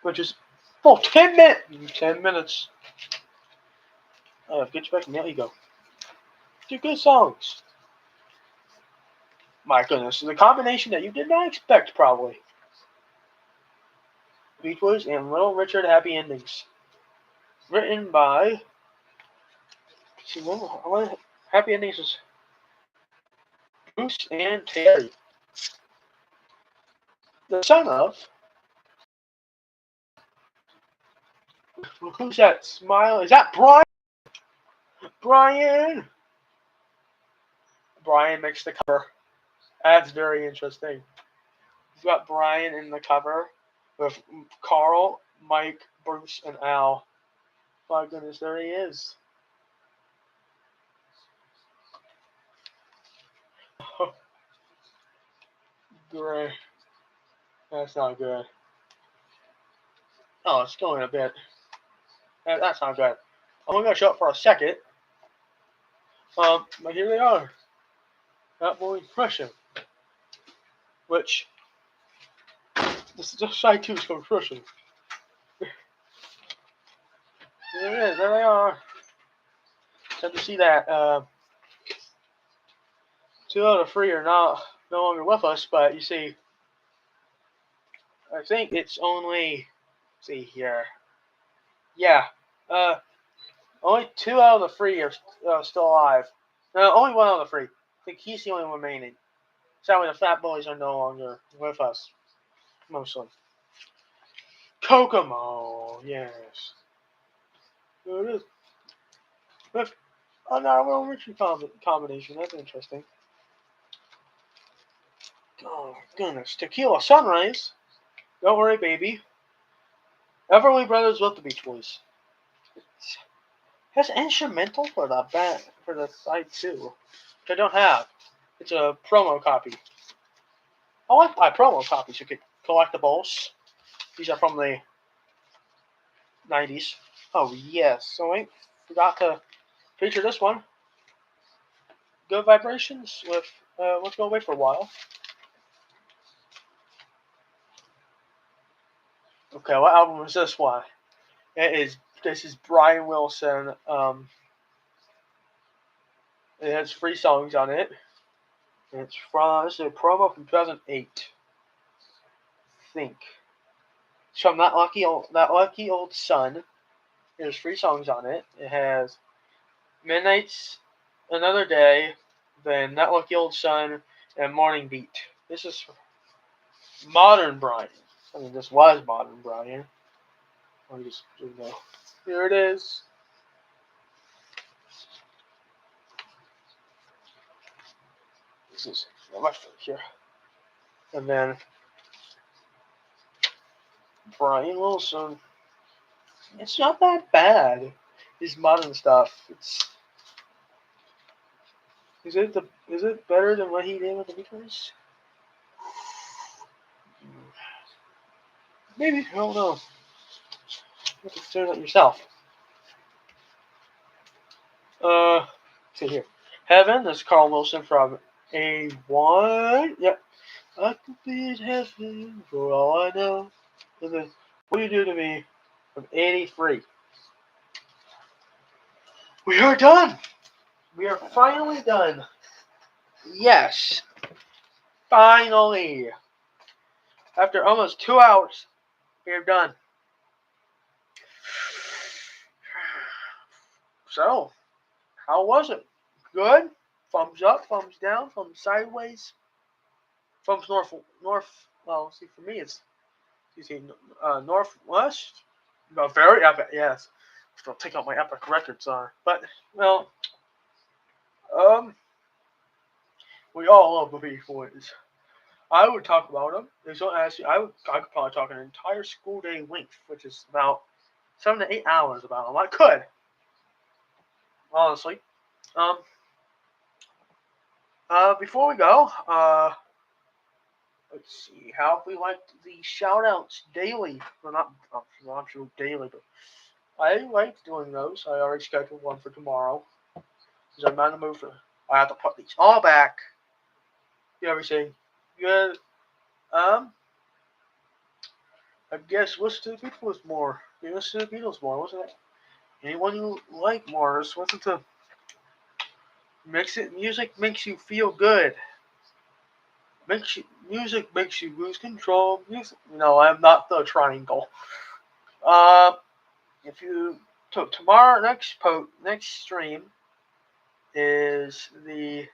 which is 10 minutes. 10 minutes. Gucci bag. There you go. Two good songs. My goodness, the combination that you did not expect, probably. Beach Boys and Little Richard Happy Endings. Written by. See, one Happy Endings is Bruce and Terry. The son of. Who's that smile? Is that Brian? Brian! Brian makes the cover. That's very interesting. He's got Brian in the cover with Carl, Mike, Bruce, and Al. My goodness, there he is. Great. That's not good. Oh, it's going a bit. That's not good. I'm only going to show up for a second. But here they are. That boy impression. Which, this is just side 2 is from crushing. There it is. There they are. Sad to see that 2 out of 3 are no longer with us, but you see, I think it's only, let's see here. Yeah, only 2 out of the 3 are still alive. No, only 1 out of the 3. I think he's the only one remaining. Sadly, the Fat Boys are no longer with us, mostly. Kokomo, yes. There it is. With another Richard combination. That's interesting. Oh, goodness. Tequila Sunrise. Don't worry, baby. Everly Brothers with the Beach Boys. Has instrumental for the band for the side 2, which I don't have. It's a promo copy. I like buy promo copies. You get collectibles. These are from the 90s. Oh yes. So I forgot to feature this one. Good Vibrations with Let's Go Away for a While. Okay, what album is this one? This is Brian Wilson. It has 3 songs on it. This is a promo from 2008. I think. It's from That Lucky Old Sun. There's 3 songs on it. It has Midnight's Another Day, then That Lucky Old Sun, and Morning Beat. This is modern Brian. I mean, this was modern Brian. Let me just, Here it is. This is my foot here. And then Brian Wilson. It's not that bad. His modern stuff. Is it better than what he did with the Beatles? Maybe, I don't know. You have to consider that yourself. See here. Heaven, this is Carl Wilson from A1. Yep. I could be in heaven for all I know. And then, what do you do to me? From 83. We are done. We are finally done. Yes. Finally. After almost 2 hours, we are done. So, how was it? Good? Thumbs up, thumbs down, thumbs sideways, thumbs north. Well, see, for me, it's northwest. No, very epic. Yes, still take out my epic records on. But well, um, we all love the P.S Was. I would talk about them. There's no actually, I could probably talk an entire school day length, which is about 7 to 8 hours about them. I could, honestly. Um, before we go, let's see. How have we liked the shout outs daily? Well, not sure daily, but I like doing those. I already scheduled one for tomorrow. Because I'm not in the mood for. I have to put these all back. Do everything. Good. I guess listen to the Beatles more. You listen to the Beatles more, wasn't it? Anyone you like more, just listen to. Music makes you feel good. Music makes you lose control. Music. No, I'm not the triangle. Uh, if you took tomorrow next stream is the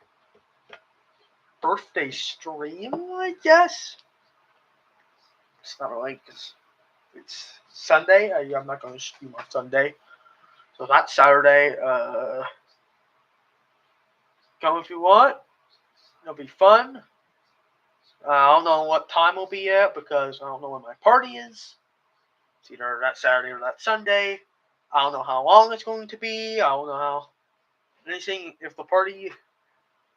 birthday stream, I guess. It's not really because it's Sunday. I'm not going to stream on Sunday, so that's Saturday. Come if you want. It'll be fun. I don't know what time will be at because I don't know when my party is. It's either that Saturday or that Sunday. I don't know how long it's going to be. I don't know how anything. If the party,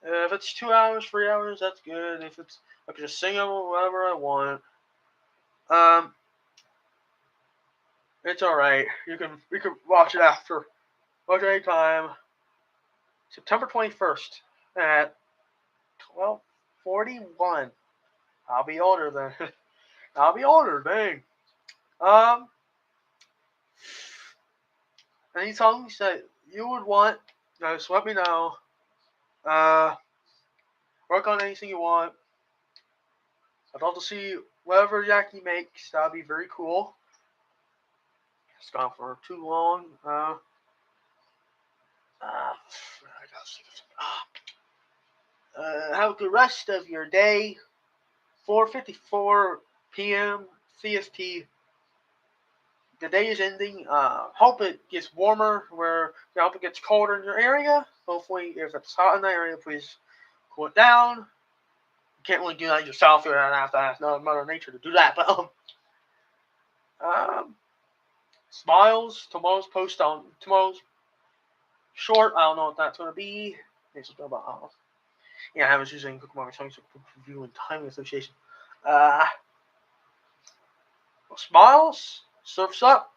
if it's 2 hours, 3 hours, that's good. If it's I can just sing whatever I want. Um, it's all right. We can watch it after. Watch any time. September 21st at 12:41. I'll be older then. I'll be older, dang. Um, any songs that you would want, just let me know. Uh, work on anything you want. I'd love to see whatever Yaki makes. That'd be very cool. It's gone for too long. Have a good rest of your day. 4:54 p.m. CST. The day is ending. Hope it gets warmer. I hope it gets colder in your area. Hopefully, if it's hot in that area, please cool it down. You can't really do that yourself. You're gonna have to ask Mother Nature to do that. But smiles. Tomorrow's short. I don't know what that's gonna be. It's about yeah, I was using Pokemon Songs Review and Timing Association. Well, smiles. Surfs up.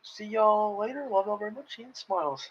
See y'all later. Love y'all very much. And smiles.